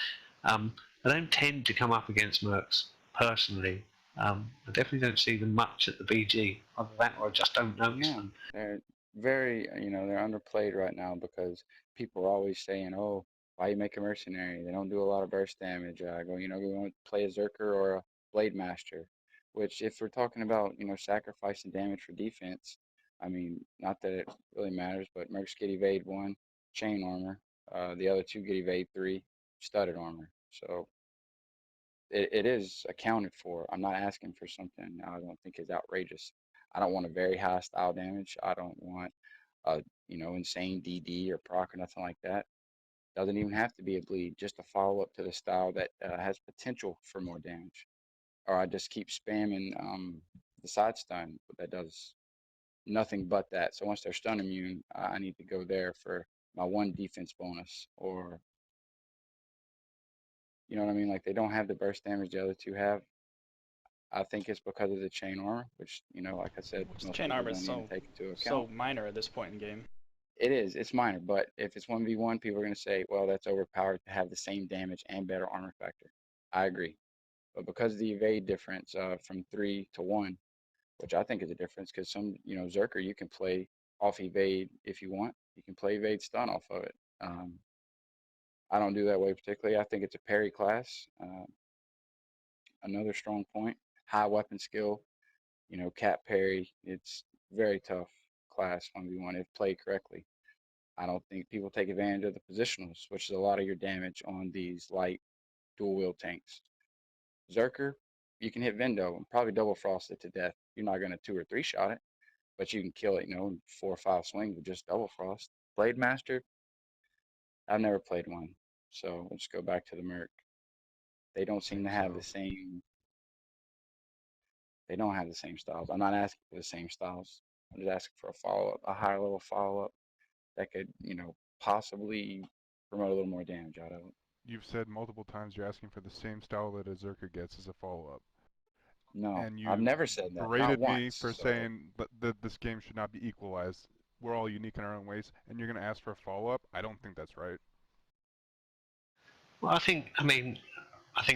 I don't tend to come up against Mercs personally. I definitely don't see them much at the BG. Either that or I just don't notice them. They're very, they're underplayed right now because people are always saying, "Oh, why you make a mercenary? They don't do a lot of burst damage." I go, we want to play a Zerker or a Blademaster, which if we're talking about, sacrificing damage for defense, I mean, not that it really matters, but Mercs get evade 1, chain armor. The other 2 get evade 3, studded armor. So it is accounted for. I'm not asking for something I don't think is outrageous. I don't want a very high style damage. I don't want a insane DD or proc or nothing like that. Doesn't even have to be a bleed. Just a follow up to the style that has potential for more damage. Or I just keep spamming the side stun that does nothing but that. So once they're stun immune, I need to go there for my 1 defense bonus, or you know what I mean? Like they don't have the burst damage the other 2 have. I think it's because of the chain armor, which, like I said, Which most chain people armor don't is even so take into so account. minor at this point in game. It is. It's minor, but if it's 1v1, people are going to say, well, that's overpowered to have the same damage and better armor factor. I agree. But because of the evade difference from 3 to 1, which I think is a difference, because some, Zerker, you can play off evade if you want. You can play evade stun off of it. I don't do that way particularly. I think it's a parry class. Another strong point, high weapon skill. Cap parry, it's very tough class 1v1 if played correctly. I don't think people take advantage of the positionals, which is a lot of your damage on these light dual wield tanks. Zerker, you can hit Vendo and probably double frost it to death. You're not going to 2 or 3 shot it, but you can kill it, in 4 or 5 swings with just double frost. Blademaster, I've never played one, so let's go back to the Merc. They don't seem to have the same. They don't have the same styles. I'm not asking for the same styles. I'm just asking for a follow up, a higher level follow up that could, possibly promote a little more damage out of it. You've said multiple times you're asking for the same style that a Zerker gets as a follow-up. No, And I've you never said that. Not berated me once. for So saying that this game should not be equalized. we're all unique in our own ways, and you're going to ask for a follow-up. I don't think that's right. Well, I think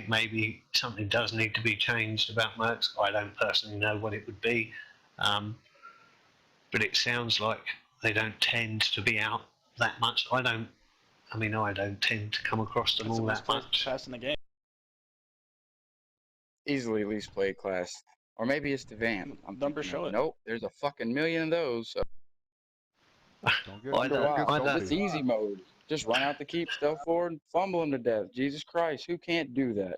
maybe something does need to be changed about Mercs. I don't personally know what it would be, but it sounds like they don't tend to be out that much. I don't tend to come across them That's the all most that much. class in the game. Easily least played class. Or maybe it's the Vamp. Numbers show it. Nope, there's a fucking million of those. So Don't get, wonder don't get why. salty. It's easy mode. Just run out the keep, stealth forward, fumble them to death. Jesus Christ, who can't do that?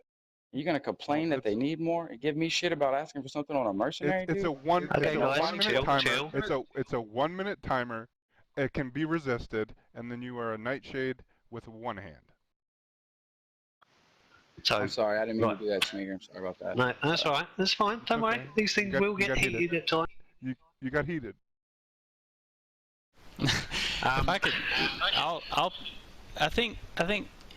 You gonna complain that they need more and give me shit about asking for something on a mercenary? It's dude? a one. Okay, It's a guys, 1 minute chill, timer. chill. It's a 1 minute timer. It can be resisted, and then you are a Nightshade with one hand. So, I'm sorry, I didn't mean right. to do that, Smeger. I'm sorry about that. No, that's all right. That's fine. Don't worry. Okay. These things will get heated at times. You got heated. If I could, I think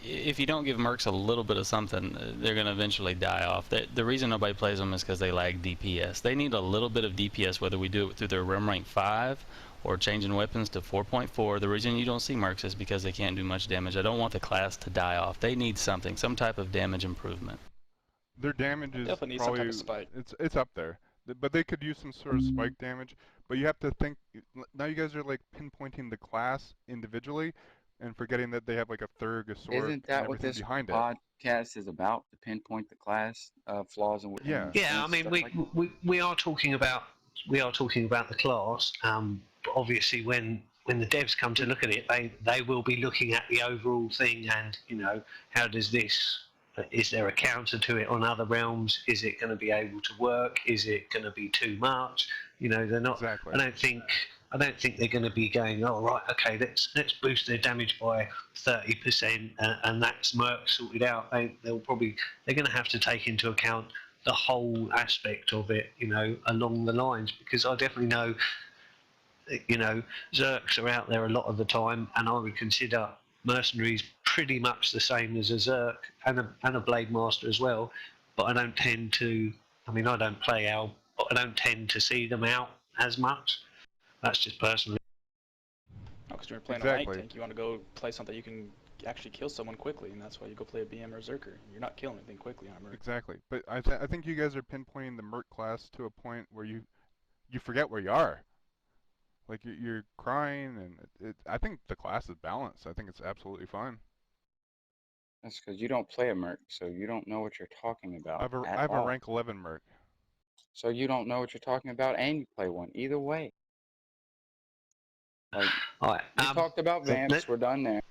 if you don't give Mercs a little bit of something, they're going to eventually die off. The reason nobody plays them is because they lag DPS. They need a little bit of DPS, whether we do it through their Rim Rank 5 or changing weapons to 4.4. The reason you don't see Mercs is because they can't do much damage. I don't want the class to die off. They need something, some type of damage improvement. Their damage is Definitely need some probably type of spike. it's up there, but they could use some sort of spike damage. But you have to think now. You guys are like pinpointing the class individually, and forgetting that they have like a third, a sword, Isn't that and what everything this behind it. podcast is about? To pinpoint the class flaws and Yeah. Yeah, I mean, we are talking about the class. But obviously, when the devs come to look at it, they will be looking at the overall thing, and how does this? Is there a counter to it on other realms? Is it going to be able to work? Is it going to be too much? They're not. Exactly. I don't think they're going to be going, oh right, okay, let's boost their damage by 30%, and that's Merc sorted out. They're going to have to take into account the whole aspect of it, along the lines, because I definitely know, Zerks are out there a lot of the time, and I would consider mercenaries pretty much the same as a Zerk and a Blademaster as well. But I don't tend to. I don't play out, but I don't tend to see them out as much. That's just personally. Because you're playing a Exactly. night tank, you want to go play something you can actually kill someone quickly, and that's why you go play a BM or a Zerker. You're not killing anything quickly on a Merc. Exactly. But I think you guys are pinpointing the Merc class to a point where you forget where you are. Like you're crying, and I think the class is balanced. I think it's absolutely fine. That's because you don't play a Merc, so you don't know what you're talking about. I have a rank 11 Merc. So you don't know what you're talking about, and you play one. Either way. Like, All right. we talked about Vamps. We're done there.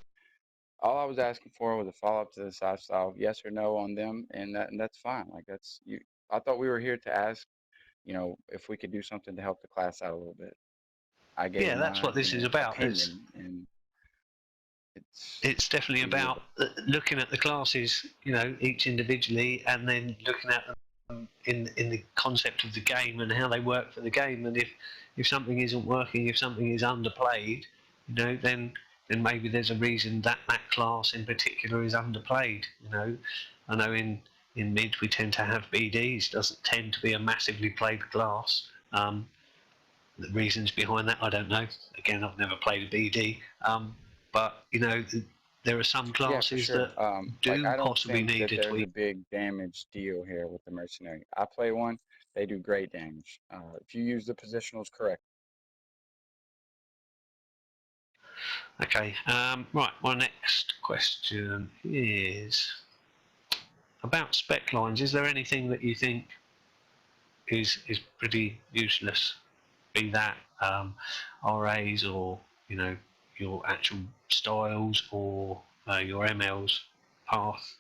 All I was asking for was a follow-up to the side style, yes or no on them, and that's fine. Like that's you. I thought we were here to ask, if we could do something to help the class out a little bit. I gave Yeah, that's what this is about. Opinion, and it's definitely about looking at the classes, each individually, and then looking at them in the concept of the game and how they work for the game. And if something isn't working, if something is underplayed, then maybe there's a reason that class in particular is underplayed. I know in mid we tend to have BDs. Doesn't tend to be a massively played class. The reasons behind that, I don't know. Again, I've never played a BD. But there are some classes that do possibly need a tweak. There's a big damage deal here with the mercenary. I play one; they do great damage if you use the positionals correct. Okay. Right. My next question is about spec lines. Is there anything that you think is pretty useless? Be that RAs or your actual styles or your ML's path.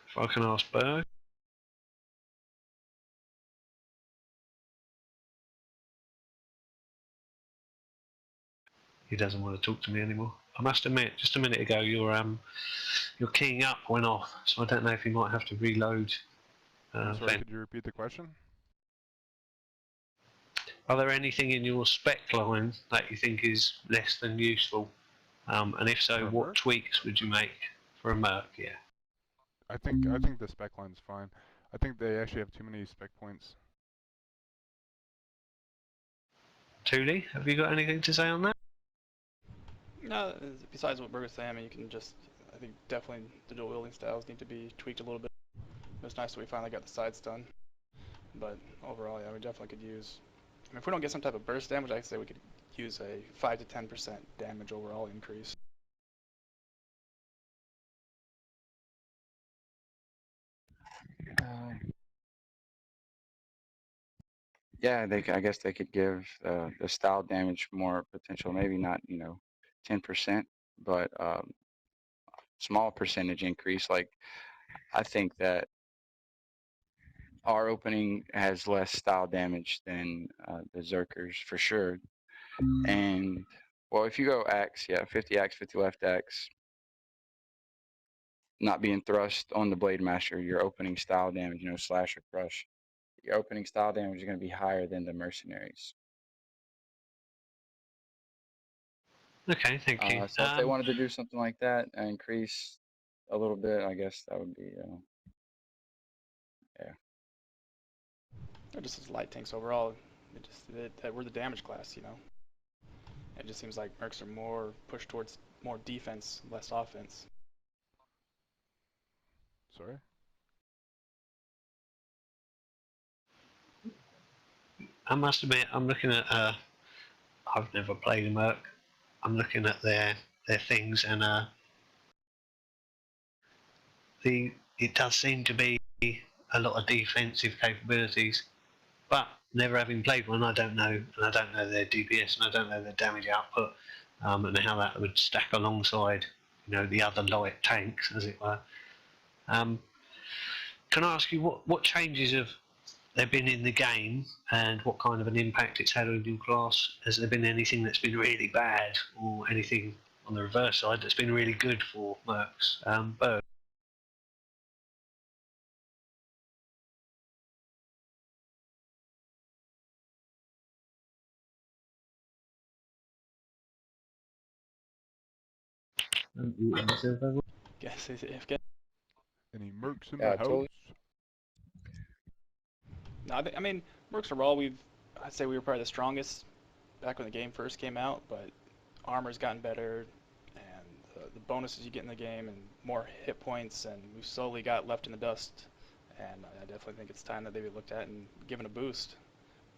If I can ask Berg. He doesn't want to talk to me anymore. I must admit, just a minute ago, your keying up went off, so I don't know if you might have to reload. Sorry, could you repeat the question? Are there anything in your spec line that you think is less than useful? And if so, what tweaks would you make for a Merc? Yeah. I think the spec line's fine. I think they actually have too many spec points. Thule, have you got anything to say on that? No, besides what Berg was saying, I mean, you can just, I think definitely the dual wielding styles need to be tweaked a little bit. It was nice that we finally got the sides done, but overall, yeah, we definitely could use, I mean, if we don't get some type of burst damage, I'd say we could use a 5 to 10% damage overall increase. Yeah, I guess they could give the style damage more potential. Maybe not, 10%, but small percentage increase. Like, I think that our opening has less style damage than the Zerkers for sure. And well, if you go axe, yeah, 50 axe, 50 left axe, not being thrust on the Blademaster, your opening style damage, slash or crush, your opening style damage is going to be higher than the mercenaries. Okay, thank you. So if they wanted to do something like that, increase a little bit, I guess that would be, yeah. Or just as light tanks overall, that we're the damage class, It just seems like Mercs are more pushed towards more defense, less offense. Sorry? I must admit, I'm looking at. I've never played a Merc. I'm looking at their things, and it does seem to be a lot of defensive capabilities. But never having played one, I don't know, and I don't know their DPS, and I don't know their damage output, and how that would stack alongside, the other light tanks, as it were. Can I ask you what changes have there been in the game, and what kind of an impact it's had on your class? Has there been anything that's been really bad, or anything on the reverse side that's been really good for Mercs? Berg? Guess if Any mercs in Yeah, the house? totally. no, I mean, Mercs overall, I'd say we were probably the strongest back when the game first came out, but armor's gotten better, and the bonuses you get in the game, and more hit points, and we've slowly got left in the dust. And I definitely think it's time that they be looked at and given a boost,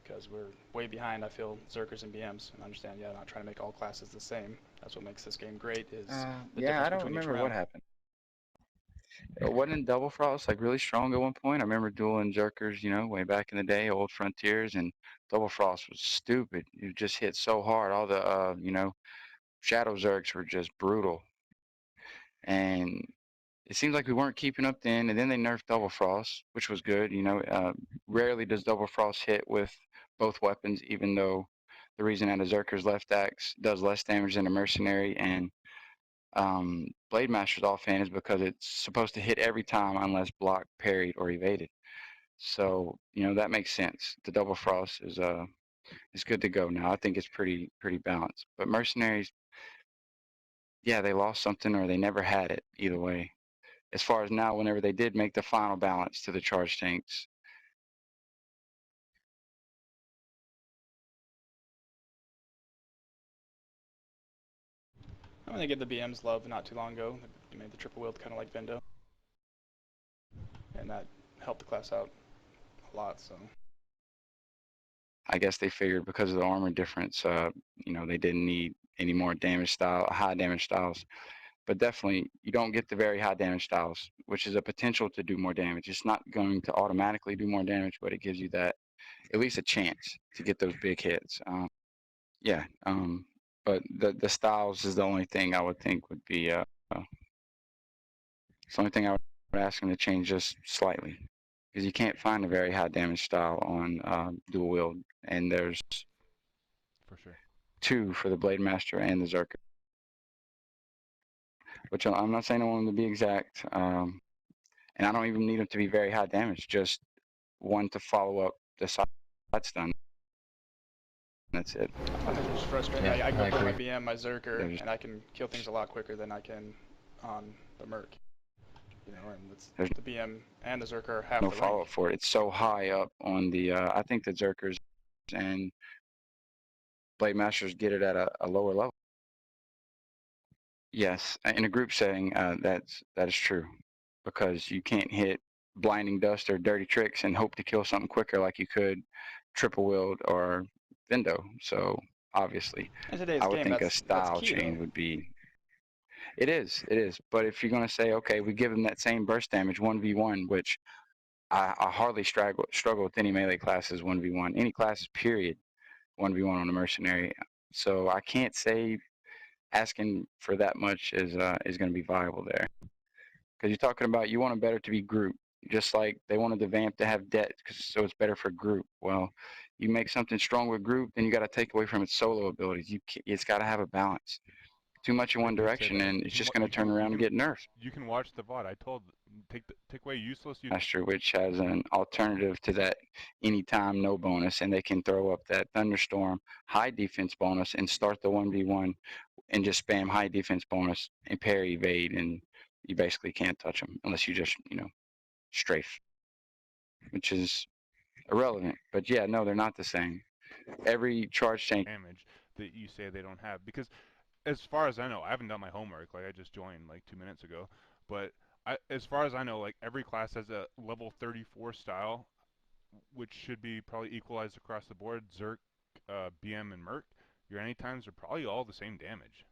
because we're way behind, I feel, Zerkers and BMs. And I understand, yeah, not trying to make all classes the same. That's what makes this game great, is the Yeah, I difference don't between each remember round. what happened. Wasn't Double Frost like really strong at one point? I remember dueling Zerkers, way back in the day, old Frontiers, and Double Frost was stupid. You just hit so hard. All the, Shadow Zerks were just brutal. And it seems like we weren't keeping up then, and then they nerfed Double Frost, which was good. Rarely does Double Frost hit with both weapons, even though the reason that a Zerker's left axe does less damage than a Mercenary and Blademaster's offhand is because it's supposed to hit every time unless blocked, parried, or evaded. So that makes sense. The Double Frost is good to go now. I think it's pretty balanced. But Mercenaries, yeah, they lost something or they never had it. Either way, as far as now, whenever they did make the final balance to the charge tanks. I mean, they gave the BMs love not too long ago. They made the triple wield kind of like Vendo, and that helped the class out a lot. So I guess they figured because of the armor difference, they didn't need any more high damage styles. But definitely, you don't get the very high damage styles, which is a potential to do more damage. It's not going to automatically do more damage, but it gives you that, at least a chance to get those big hits. Yeah, but the styles is the only thing I would think would be, it's the only thing I would ask them to change just slightly. Because you can't find a very high damage style on dual wield, and there's For sure. 2 for the Blademaster and the Zerker. Which I'm not saying I want them to be exact, and I don't even need them to be very high damage, just one to follow up the side stun. That's it. I think it's frustrating. Yeah, I go I for my agree. BM, my Zerker, Yeah, and I can kill things a lot quicker than I can on the Merc. you know, and There's the BM and the Zerk are half no the rank. follow-up for it. It's so high up on the, I think the Zerkers and Blademasters get it at a lower level. Yes, in a group setting, that is true, because you can't hit blinding dust or dirty tricks and hope to kill something quicker like you could triple wield or Vindo. So obviously, In today's I would game, think a that's style key, change though. would be. It is. But if you're going to say, okay, we give them that same burst damage 1v1, which I hardly struggle with any melee classes 1v1, any classes period 1v1 on a mercenary. So I can't say asking for that much is going to be viable there, because you're talking about you want them better to be group, just like they wanted the Vamp to have debt, so it's better for group. Well, you make something strong with group, then you got to take away from its solo abilities. It's got to have a balance. Too much in one direction, and it's just going to turn around and get nerfed. You can watch the VOD. I told take away useless. Master, which has an alternative to that anytime no bonus, and they can throw up that thunderstorm high defense bonus and start the 1v1 and just spam high defense bonus and parry evade, and you basically can't touch them unless you just, strafe, which is irrelevant. But yeah, no, they're not the same. Every charge tank damage that you say they don't have, because as far as I know, I haven't done my homework. Like, I just joined like 2 minutes ago, but as far as I know, like every class has a level 34 style, which should be probably equalized across the board. Zerk, BM, and Merc. Your anytimes are probably all the same damage.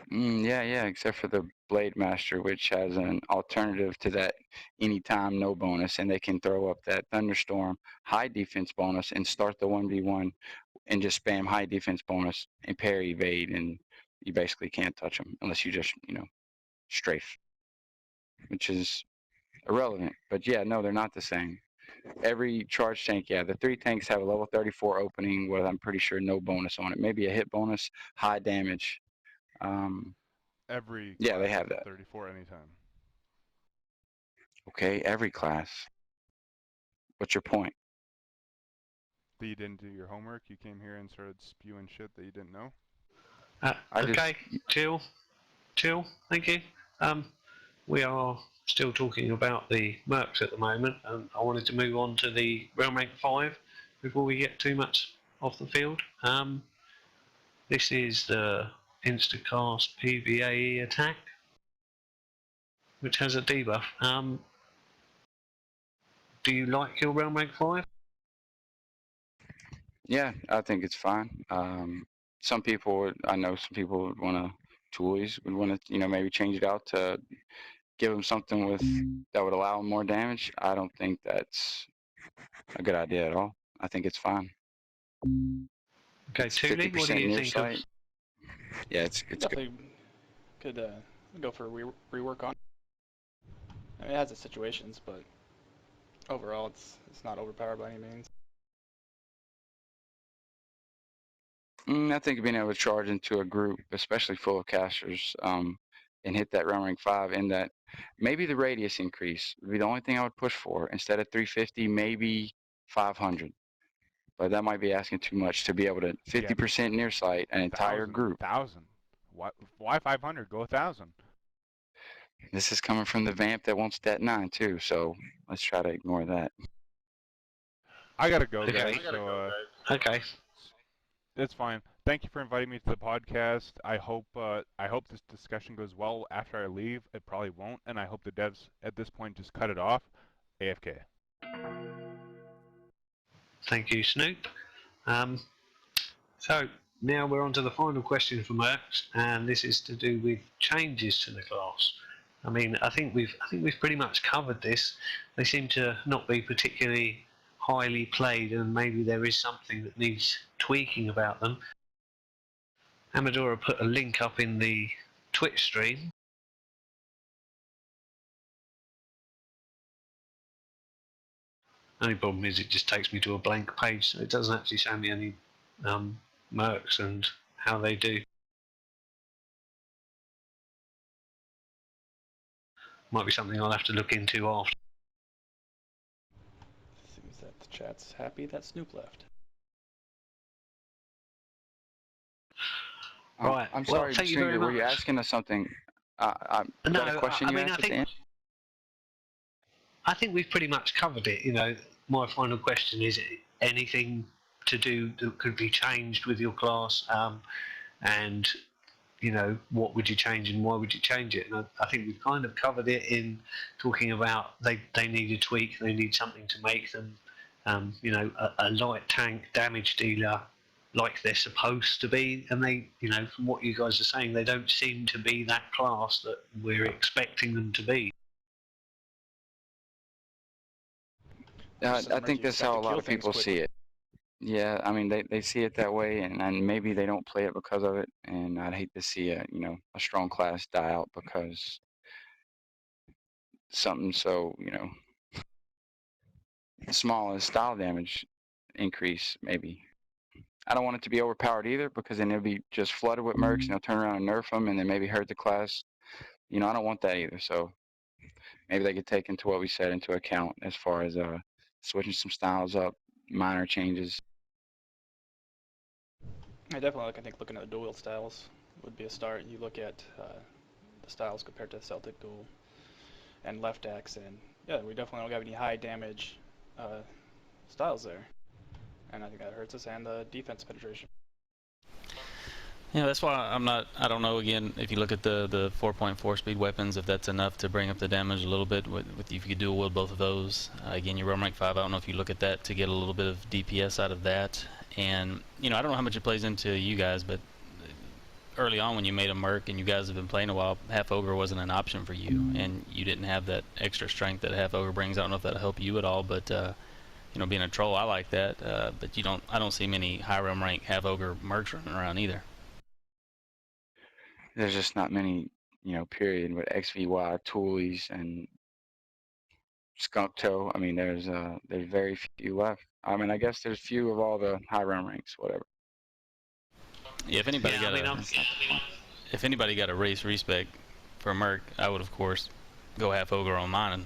Yeah, except for the Blademaster, which has an alternative to that anytime no bonus, and they can throw up that thunderstorm high defense bonus and start the 1v1 and just spam high defense bonus and parry evade, and you basically can't touch them unless you just, strafe, which is irrelevant. But yeah, no, they're not the same. Every charge tank, yeah, the 3 tanks have a level 34 opening with, I'm pretty sure, no bonus on it. Maybe a hit bonus, high damage. Every Yeah, class they have has a that. 34 anytime. Okay, every class. What's your point? That you didn't do your homework. You came here and started spewing shit that you didn't know. Okay, chill. Thank you. We are still talking about the Mercs at the moment, and I wanted to move on to the Realm Rank 5 before we get too much off the field. This is the Instacast PvAE attack, which has a debuff. Do you like your Realm Rank 5? Yeah, I think it's fine. Some people, I know some people would want to, toolies would want to, maybe change it out to give them something that would allow them more damage. I don't think that's a good idea at all. I think it's fine. Okay, Tuli, what do you think of? Yeah, it's definitely good. Could go for a rework on it. I mean, it has its situations, but overall, it's not overpowered by any means. I think being able to charge into a group, especially full of casters, and hit that Realm Rank 5, and that maybe the radius increase would be the only thing I would push for. Instead of 350, maybe 500. But that might be asking too much to be able to 50% near sight an entire group. 1,000. Why 500? Go 1,000. This is coming from the Vamp that wants Stat 9 too, so let's try to ignore that. I gotta go, Okay. guys. Okay. It's fine. Thank you for inviting me to the podcast. I hope this discussion goes well after I leave. It probably won't, and I hope the devs at this point just cut it off. AFK. Thank you, Snoop. So now we're on to the final question for Mercs, and this is to do with changes to the class. I mean, I think we've pretty much covered this. They seem to not be particularly highly played, and maybe there is something that needs tweaking about them. Amadora put a link up in the Twitch stream. Only problem is it just takes me to a blank page, so it doesn't actually show me any Mercs and how they do. Might be something I'll have to look into after. Seems that the chat's happy that Snoop left. Right. I'm sorry, thank you very Smeger, were you much. asking us something? I got a question you asked at the end? I think we've pretty much covered it. You know, my final question is anything to do that could be changed with your class, and you know, what would you change and why would you change it? And I think we've kind of covered it in talking about they need a tweak, they need something to make them, you know, a light tank damage dealer like they're supposed to be. And they, you know, from what you guys are saying, they don't seem to be that class that we're expecting them to be. I think that's how a lot of people see it. Yeah, I mean, they see it that way, and maybe they don't play it because of it. And I'd hate to see a strong class die out because something so small as style damage increase. Maybe I don't want it to be overpowered either, because then they'll be just flooded with mercs and they'll turn around and nerf them and then maybe hurt the class. You know, I don't want that either. So maybe they could take into what we said into account as far as switching some styles up, minor changes. I definitely I think looking at the dual styles would be a start. You look at the styles compared to Celtic duel and left axe, and yeah, we definitely don't have any high damage styles there, and I think that hurts us, and the defense penetration. Yeah, that's why I don't know, again, if you look at the 4.4 speed weapons, if that's enough to bring up the damage a little bit, with if you dual wield both of those. Again, your realm rank 5, I don't know if you look at that to get a little bit of DPS out of that. And, you know, I don't know how much it plays into you guys, but early on when you made a Merc and you guys have been playing a while, half ogre wasn't an option for you, and you didn't have that extra strength that half ogre brings. I don't know if that'll help you at all, but you know, being a troll, I like that. But I don't see many high realm rank half ogre Mercs running around either. There's just not many, period, with XVY, Toolies, and Skunk Toe. I mean, there's very few left. I mean, I guess there's few of all the high realm ranks, whatever. Yeah, if anybody got a race respect for Merc, I would of course go half ogre on mine.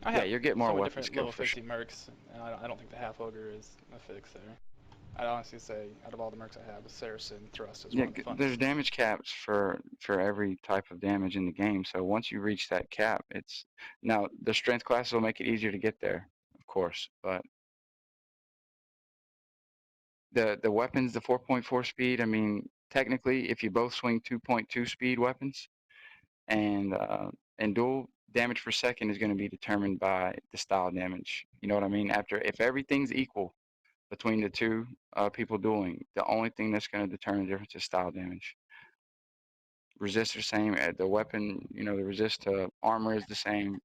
Yeah, you're getting more weapon skill level for 50 Mercs, and I don't think the half ogre is a fix there. I'd honestly say, out of all the Mercs I have, Saracen Thrust is one of the funnest. There's damage caps for every type of damage in the game. So once you reach that cap, now the strength classes will make it easier to get there, of course. But the weapons, the 4.4 speed. I mean, technically, if you both swing 2.2 speed weapons, and dual, damage per second is going to be determined by the style damage. You know what I mean? If everything's equal between the two people dueling, the only thing that's going to determine the difference is style damage. Resist are the same. The weapon, the resist to armor is the same.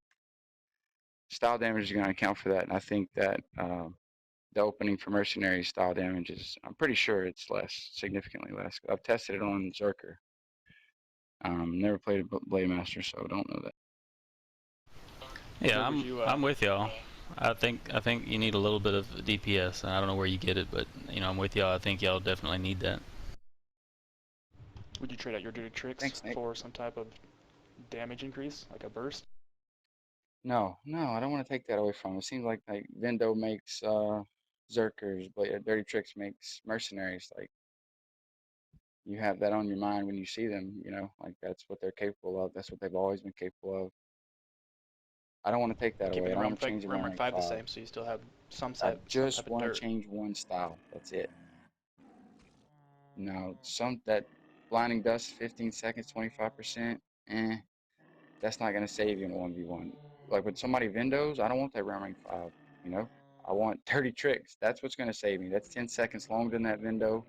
Style damage is going to account for that, and I think that the opening for mercenary style damage is, I'm pretty sure it's less, significantly less. I've tested it on Zerker. Never played a Blademaster, so I don't know that. Yeah, I'm with y'all. I think you need a little bit of DPS. I don't know where you get it, but I'm with y'all. I think y'all definitely need that. Would you trade out your dirty tricks for some type of damage increase, like a burst? No, I don't want to take that away from him. It seems like Vendo makes Zerkers, but Dirty Tricks makes mercenaries. Like, you have that on your mind when you see them, like that's what they're capable of. That's what they've always been capable of. I don't want to take that away. I don't want to change the realm rank 5 the same, so you still have some type. I just want to change one style. That's it. No, that blinding dust, 15 seconds, 25%. That's not gonna save you in a 1v1. Like with somebody Vendos, I don't want that realm rank 5. I want Dirty Tricks. That's what's gonna save me. That's 10 seconds longer than that Vendo.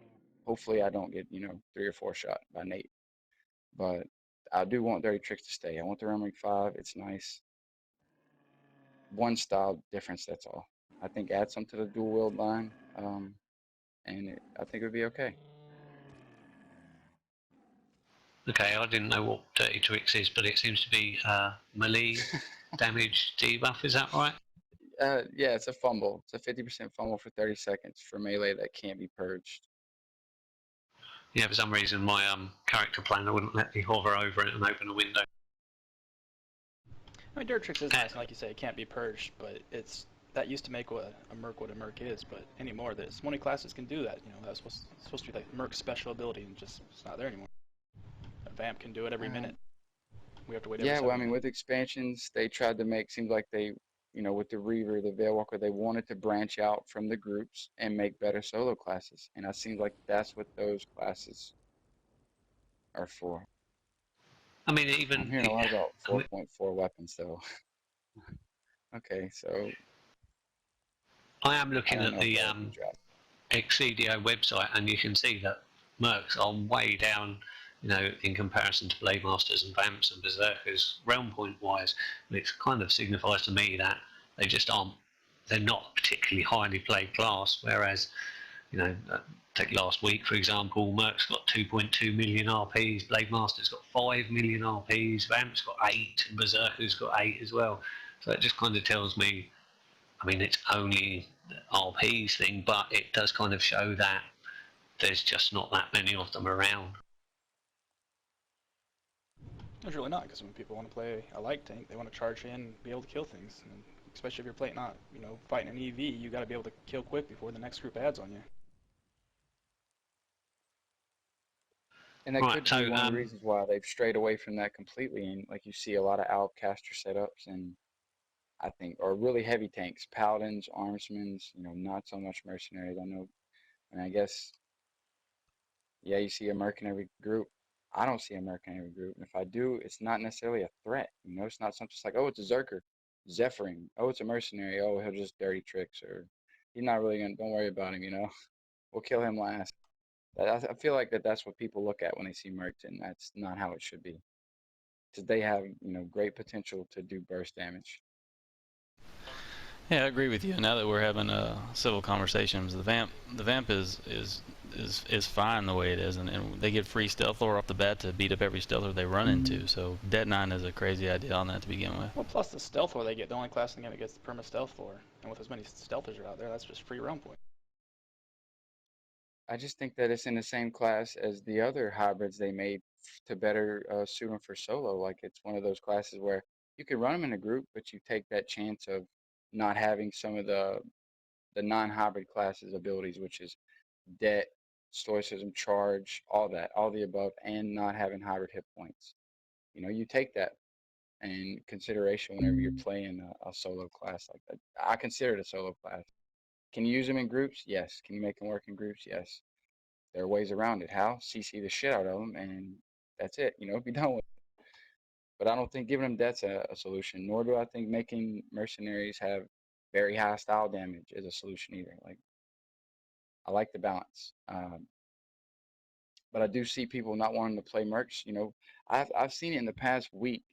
Hopefully I don't get 3 or 4 shot by Nate. But I do want Dirty Tricks to stay. I want the realm rank 5. It's nice. One style difference, that's all. I think add some to the dual wield line, and I think it would be okay. Okay, I didn't know what Dirty Tricks is, but it seems to be melee damage debuff, is that right? Yeah, it's a fumble. It's a 50% fumble for 30 seconds for melee that can't be purged. Yeah, for some reason my character planner wouldn't let me hover over it and open a window. I mean, Dirty Tricks is nice, like you say, it can't be purged, but that used to make what a Merc is, but anymore, there's only classes can do that. That's supposed to be like Merc's special ability, and it's not there anymore. A Vamp can do it every minute. We have to wait every Yeah, well, I 7 mean, minutes. with expansions, they tried to make seems like they, you know, with the Reaver, the Veilwalker, they wanted to branch out from the groups and make better solo classes, and it seems like that's what those classes are for. I mean, I'm even hearing a lot about I mean, 4.4 weapons, though. Okay, so I am I looking don't at know if the that'll be dropped. Excedio website, and you can see that Mercs are way down, you know, in comparison to Blademasters and Vamps and Berserkers, realm point wise. And it kind of signifies to me that they just aren't, they're not a particularly highly played class. Whereas, you know, take last week for example, Mercs got 2.2 million RPs, Blademasters got 5 million RPs, Vamps got 8, and Berserkers got 8 as well. So it just kind of tells me, I mean, it's only the RPs thing, but it does kind of show that there's just not that many of them around. There's really not, because when people want to play a light tank, they want to charge in and be able to kill things. And especially if you're playing not, you know, fighting an EV, you got to be able to kill quick before the next group adds on you. And that Right, could be so one of the reasons why they've strayed away from that completely. And like you see a lot of Alpcaster setups, and I think, or really heavy tanks, Paladins, Armsmen, you know, not so much Mercenaries. I know, and I guess, yeah, you see a Merc in every group. I don't see a Merc in every group. And if I do, it's not necessarily a threat. You know, it's not something like, oh, it's a Zerker, Zephyring. Oh, it's a Mercenary. Oh, he'll just dirty tricks, or he's not really gonna, don't worry about him, you know. We'll kill him last. I feel like that's what people look at when they see Mercs, and that's not how it should be. Because they have, you know, great potential to do burst damage. Yeah, I agree with you. Now that we're having civil conversations, the vamp is fine the way it is, and they get free stealth lore off the bat to beat up every stealther they run into. So Dead 9 is a crazy idea on that to begin with. Well, plus the stealth lore they get, the only class in the game that gets the perma stealth lore. And with as many stealthers are out there, that's just free realm point. I just think that it's in the same class as the other hybrids they made to better suit them for solo. Like it's one of those classes where you can run them in a group, but you take that chance of not having some of the non-hybrid classes abilities, which is debt, stoicism, charge, all that, all the above, and not having hybrid hit points. You know, you take that in consideration whenever you're playing a solo class like that. I consider it a solo class. Can you use them in groups? Yes. Can you make them work in groups? Yes. There are ways around it. How? CC the shit out of them, and that's it. You know, be done with it. But I don't think giving them debt's a solution, nor do I think making mercenaries have very high style damage is a solution either. Like, I like the balance. But I do see people not wanting to play mercs. You know, I've seen it in the past week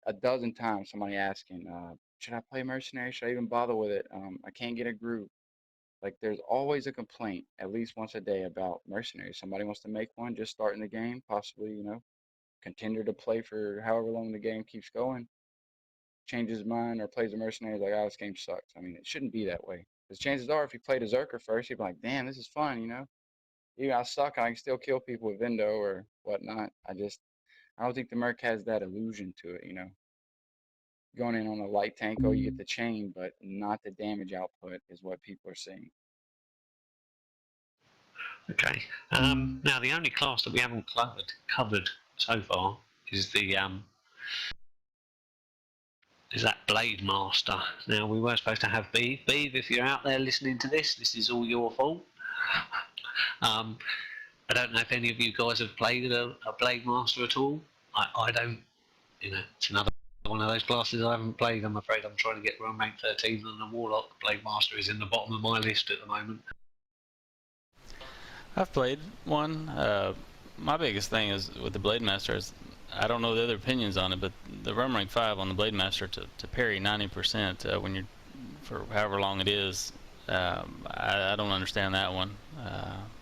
a dozen times. Somebody asking, should I play mercenary? Should I even bother with it? I can't get a group. Like there's always a complaint at least once a day about mercenaries. Somebody wants to make one, just starting the game, possibly, you know, continue to play for however long the game keeps going, changes his mind or plays a mercenary, like, oh, this game sucks. I mean, it shouldn't be that way. Because chances are, if you played a Zerker first, you'd be like, damn, this is fun, you know? Even I suck, I can still kill people with Vindo or whatnot. I don't think the Merc has that illusion to it, you know? Going in on a light tank, oh, you get the chain, but not the damage output is what people are saying. okay. Now the only class that we haven't covered so far is the is that Blademaster. Now we were supposed to have Beeve. Beeve, if you're out there listening to this is all your fault. I don't know if any of you guys have played a Blademaster at all. I don't. You know, it's another one of those classes I haven't played. I'm afraid I'm trying to get around rank 13 on the Warlock. Blademaster is in the bottom of my list at the moment. I've played one. My biggest thing is with the Blademaster is I don't know the other opinions on it, but the realm rank 5 on the Blademaster to parry 90% when you're for however long it is, I don't understand that one.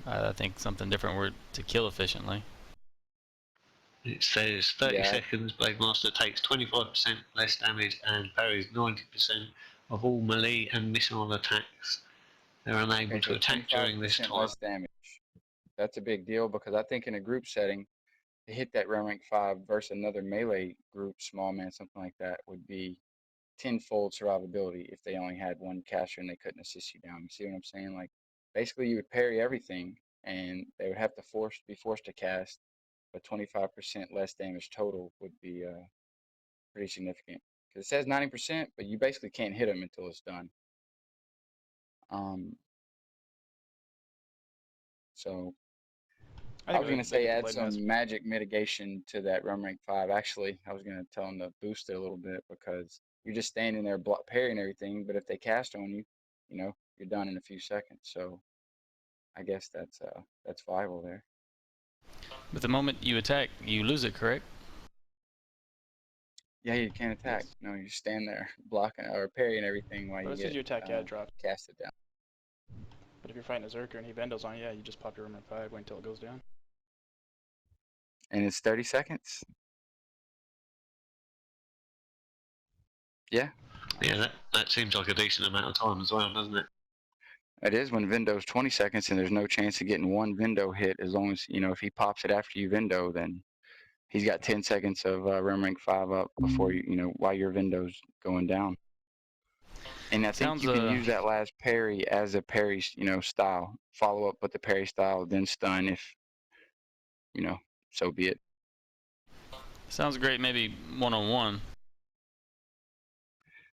I think something different were to kill efficiently. It says 30 Yeah. seconds, Blademaster takes 25% less damage and parries 90% of all melee and missile attacks. They're unable Okay, to so attack during this 25% time. less damage. That's a big deal because I think in a group setting, to hit that realm rank 5 versus another melee group, small man, something like that, would be tenfold survivability if they only had one caster and they couldn't assist you down. You see what I'm saying? Like, basically, you would parry everything, and they would have to be forced to cast but 25% less damage total would be pretty significant. Because it says 90%, but you basically can't hit them until it's done. So I was gonna say add some magic mitigation to that Rum Rank 5. Actually, I was gonna tell them to boost it a little bit because you're just standing there parrying everything. But if they cast on you, you know, you're done in a few seconds. So I guess that's viable there. But the moment you attack, you lose it, correct? Yeah, you can't attack. Yes. No, you stand there blocking or parrying everything while you get you attack, yeah, it drops. Casted down. But if you're fighting a Zerker and he Vendos on you, yeah, you just pop your Rum Rank 5, wait until it goes down. And it's 30 seconds. Yeah. Yeah, that seems like a decent amount of time as well, doesn't it? It is when Vendo's 20 seconds and there's no chance of getting one Vendo hit as long as, you know, if he pops it after you Vendo, then he's got 10 seconds of Rum Rank 5 up before you know, while your Vendo's going down. And I think you can use that last parry as a parry, you know, style. Follow up with the parry style, then stun if, you know, so be it. Sounds great, maybe one-on-one.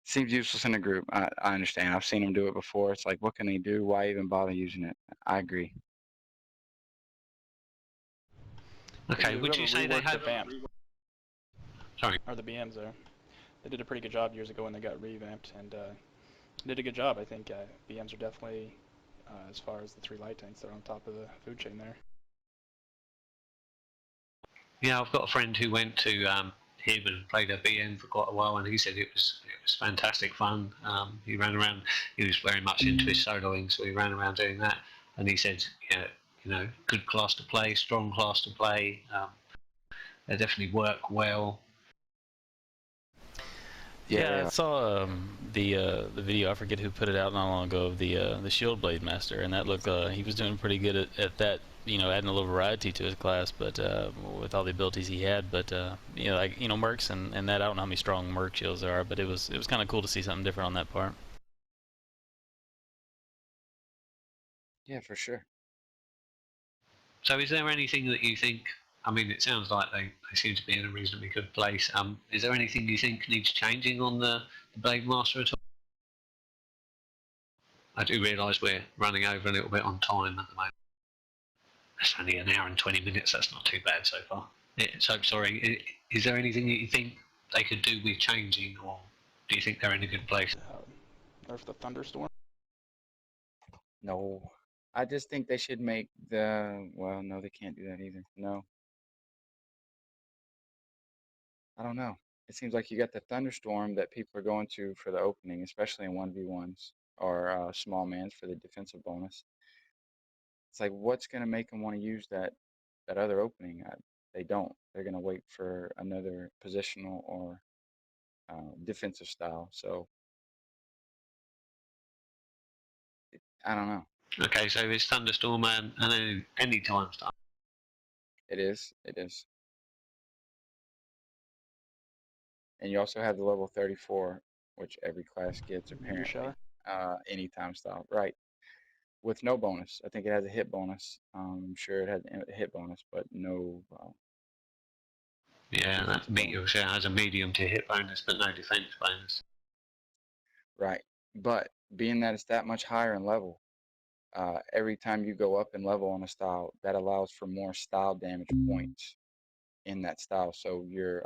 Seems useless in a group. I understand. I've seen them do it before. It's like, what can they do? Why even bother using it? I agree. Okay, would you say they had... Vamp? Sorry. Or the BMs there. They did a pretty good job years ago when they got revamped, and did a good job. I think BMs are definitely, as far as the 3 light tanks, they're on top of the food chain there. Yeah, I've got a friend who went to him and played a BM for quite a while, and he said it was fantastic fun. He ran around. He was very much into his soloing, so he ran around doing that. And he said, you know, good class to play, strong class to play. They definitely work well. Yeah, I saw the video. I forget who put it out not long ago of the Shield Blademaster, and that looked he was doing pretty good at that. You know, adding a little variety to his class, but with all the abilities he had. But you know, like Mercs and that. I don't know how many strong Merc shields there are, but it was kind of cool to see something different on that part. Yeah, for sure. So, is there anything that you think? I mean, it sounds like they seem to be in a reasonably good place. Is there anything you think needs changing on the Blademaster at all? I do realise we're running over a little bit on time at the moment. That's only an hour and 20 minutes. That's not too bad so far. So, sorry, is there anything that you think they could do with changing, or do you think they're in a good place? Nerf the Thunderstorm? No. I just think they should make the... Well, no, they can't do that either. No. I don't know. It seems like you got the Thunderstorm that people are going to for the opening, especially in 1v1s or small mans for the defensive bonus. It's like, what's going to make them want to use that other opening? They don't. They're going to wait for another positional or defensive style. So, I don't know. Okay, so it's Thunderstorm and then any time style. It is. It is. And you also have the level 34, which every class gets apparently. Anytime style. Right. With no bonus. I think it has a hit bonus. I'm sure it has a hit bonus, but no. Yeah, that Meteor has a medium to hit bonus, but no defense bonus. Right. But being that it's that much higher in level, every time you go up in level on a style, that allows for more style damage points in that style. So your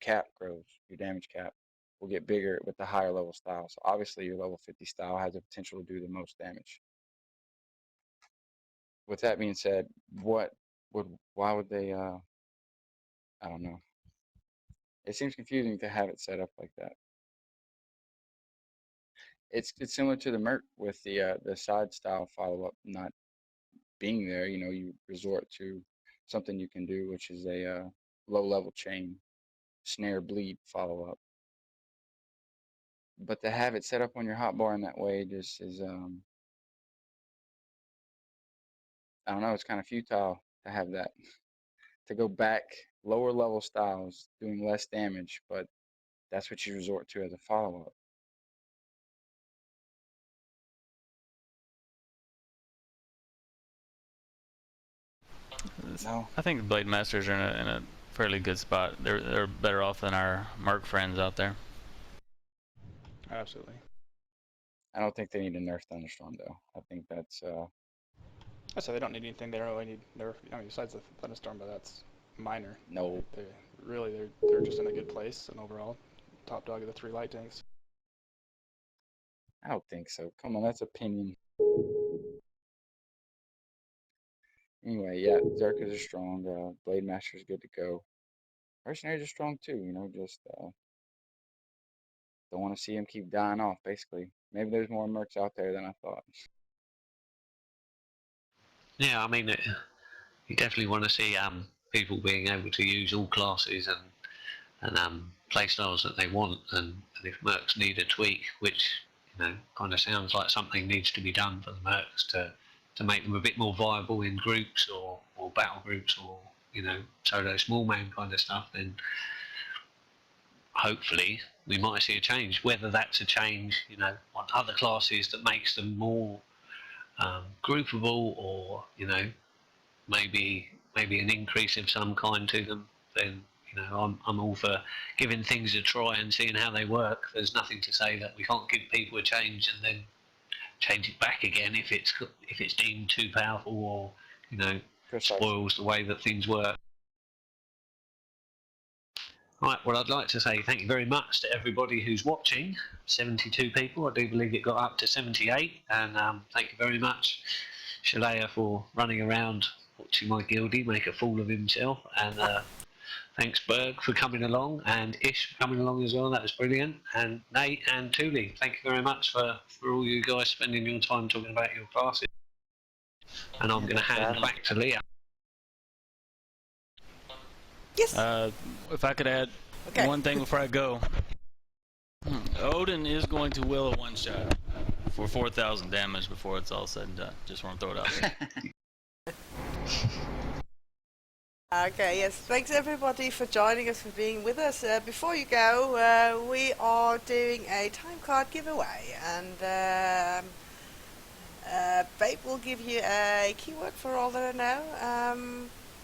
cap grows, your damage cap will get bigger with the higher level style. So obviously your level 50 style has the potential to do the most damage. With that being said, why would they, I don't know. It seems confusing to have it set up like that. It's similar to the Merc with the side style follow-up not being there. You know, you resort to something you can do, which is a low-level chain snare bleed follow-up. But to have it set up on your hotbar in that way just is, I don't know, it's kind of futile to have that. To go back lower level styles doing less damage, but that's what you resort to as a follow-up. No. I think the Blademasters are in a fairly good spot. They're better off than our Merc friends out there. Absolutely. I don't think they need to nerf Thunderstorm though. I think that's I say they don't need anything. They don't really need nerf. I mean, besides the thunderstorm, but that's minor. no. They're just in a good place, and overall, top dog of the 3 light tanks. I don't think so. Come on, that's opinion. Anyway, yeah, Zerkers are strong. Blademasters good to go. Mercenaries are strong too. You know, just don't want to see them keep dying off. Basically, maybe there's more mercs out there than I thought. Yeah, I mean, you definitely want to see people being able to use all classes and play styles that they want, and if Mercs need a tweak, which kind of sounds like something needs to be done for the Mercs to make them a bit more viable in groups or battle groups or solo small man kind of stuff, then hopefully we might see a change. Whether that's a change on other classes that makes them more groupable, or maybe an increase of some kind to them, then I'm all for giving things a try and seeing how they work. There's nothing to say that we can't give people a change and then change it back again if it's deemed too powerful or spoils the way that things work. Right, well, I'd like to say thank you very much to everybody who's watching. 72 people, I do believe it got up to 78, and thank you very much, Shalaya, for running around watching my guildie make a fool of himself, and thanks Berg for coming along, and Ish for coming along as well. That was brilliant. And Nate and Thule, thank you very much for all you guys spending your time talking about your classes. And I'm going to hand back to Leah. Yes. If I could add one thing before I go. Odin is going to will a one-shot for 4,000 damage before it's all said and done. Just want to throw it out there. Okay, yes, thanks everybody for joining us, for being with us. Before you go, we are doing a time card giveaway, and Babe will give you a keyword for all that I know,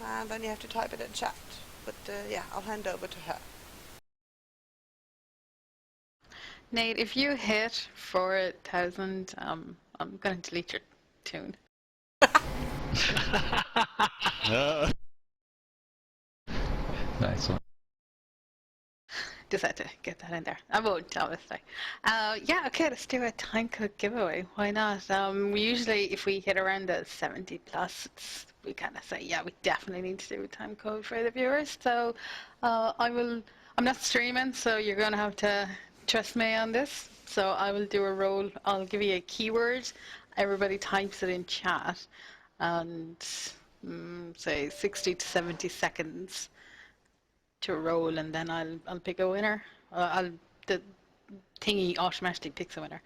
and then you have to type it in chat. But yeah, I'll hand over to her. Nate, if you hit 4,000, I'm going to delete your tune. Nice one. Just had to get that in there. I won't, obviously. Yeah, okay, let's do a time code giveaway. Why not? We usually, if we hit around the 70 plus, we kind of say, yeah, we definitely need to do a time code for the viewers. So I'm not streaming, so you're going to have to trust me on this. So I will do a roll. I'll give you a keyword. Everybody types it in chat. And say 60 to 70 seconds to roll, and then I'll pick a winner. The thingy automatically picks a winner.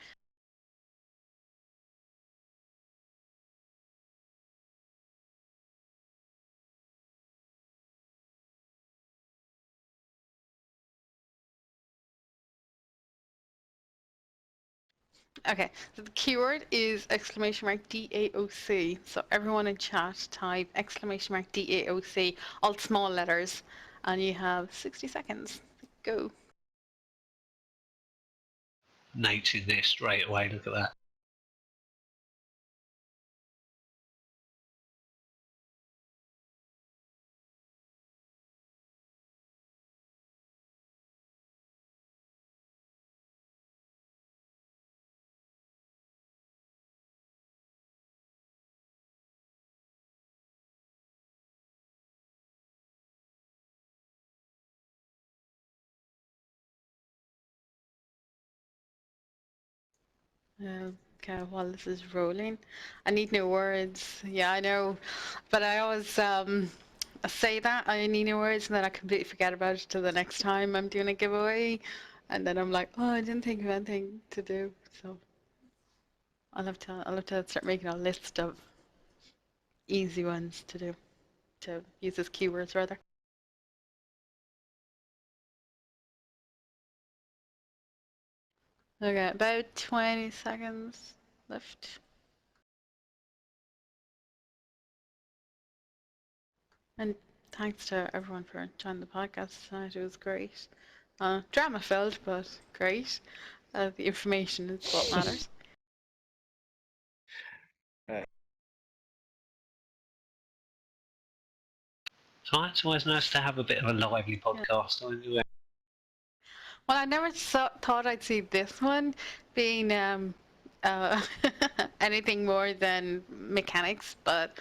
Okay, so the keyword is !DAOC. So everyone in chat type !DAOC, all small letters, and you have 60 seconds. Go. Nate's in there straight away, look at that. Okay, while this is rolling, I need new words. Yeah, I know, but I always I say that I need new words, and then I completely forget about it till the next time I'm doing a giveaway, and then I'm like, oh, I didn't think of anything to do. So I'll have to start making a list of easy ones to use as keywords rather. Okay, about 20 seconds left. And thanks to everyone for joining the podcast tonight. It was great. Drama filled, but great. The information is what matters. So it's always nice to have a bit of a lively podcast. Yeah. Well, I never thought I'd see this one being anything more than mechanics, but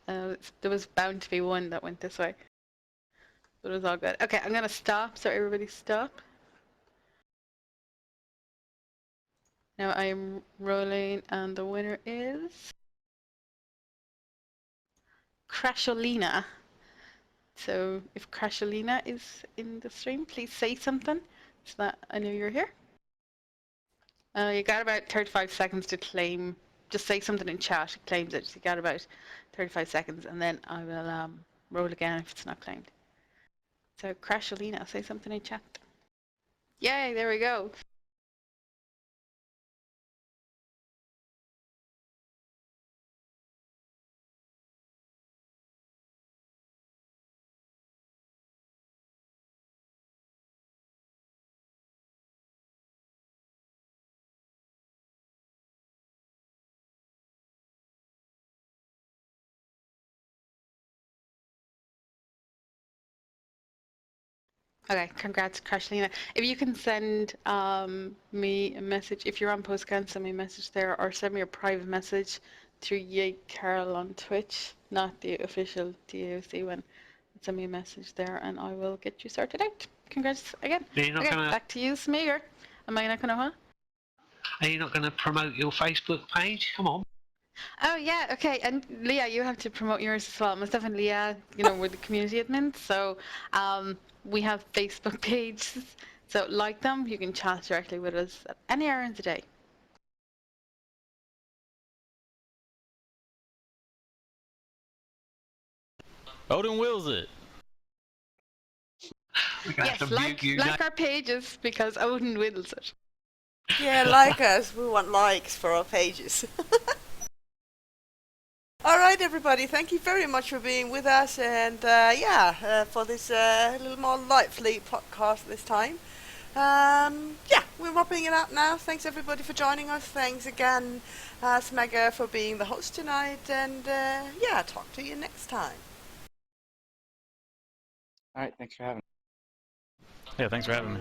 there was bound to be one that went this way. But it was all good. Okay, I'm gonna stop, so everybody stop. Now I am rolling, and the winner is Crasholina. So if Crasholina is in the stream, please say something so that I know you're here. You got about 35 seconds to claim. Just say something in chat. It claims it. So you got about 35 seconds, and then I will roll again if it's not claimed. So Crasholina, say something in chat. Yay! There we go. Okay, congrats, Crasholina. If you can send me a message, if you're on Postcan, send me a message there, or send me a private message through Carol on Twitch, not the official DAOC one. Send me a message there, and I will get you sorted out. Congrats again. Okay, back to you, Smeger. Am I not gonna what? Are you not gonna promote your Facebook page? Come on. Oh yeah, okay. And Leah, you have to promote yours as well. Myself and Leah, you know, we're the community admins, so we have Facebook pages. So like them, you can chat directly with us at any hour in the day. Odin wills it. Yes, like our pages because Odin wills it. Yeah, like us. We want likes for our pages. Alright everybody, thank you very much for being with us, and for this little more lively podcast this time. We're wrapping it up now. Thanks everybody for joining us. Thanks again, Smeger, for being the host tonight, and talk to you next time. Alright, thanks for having me. Yeah, thanks for having me.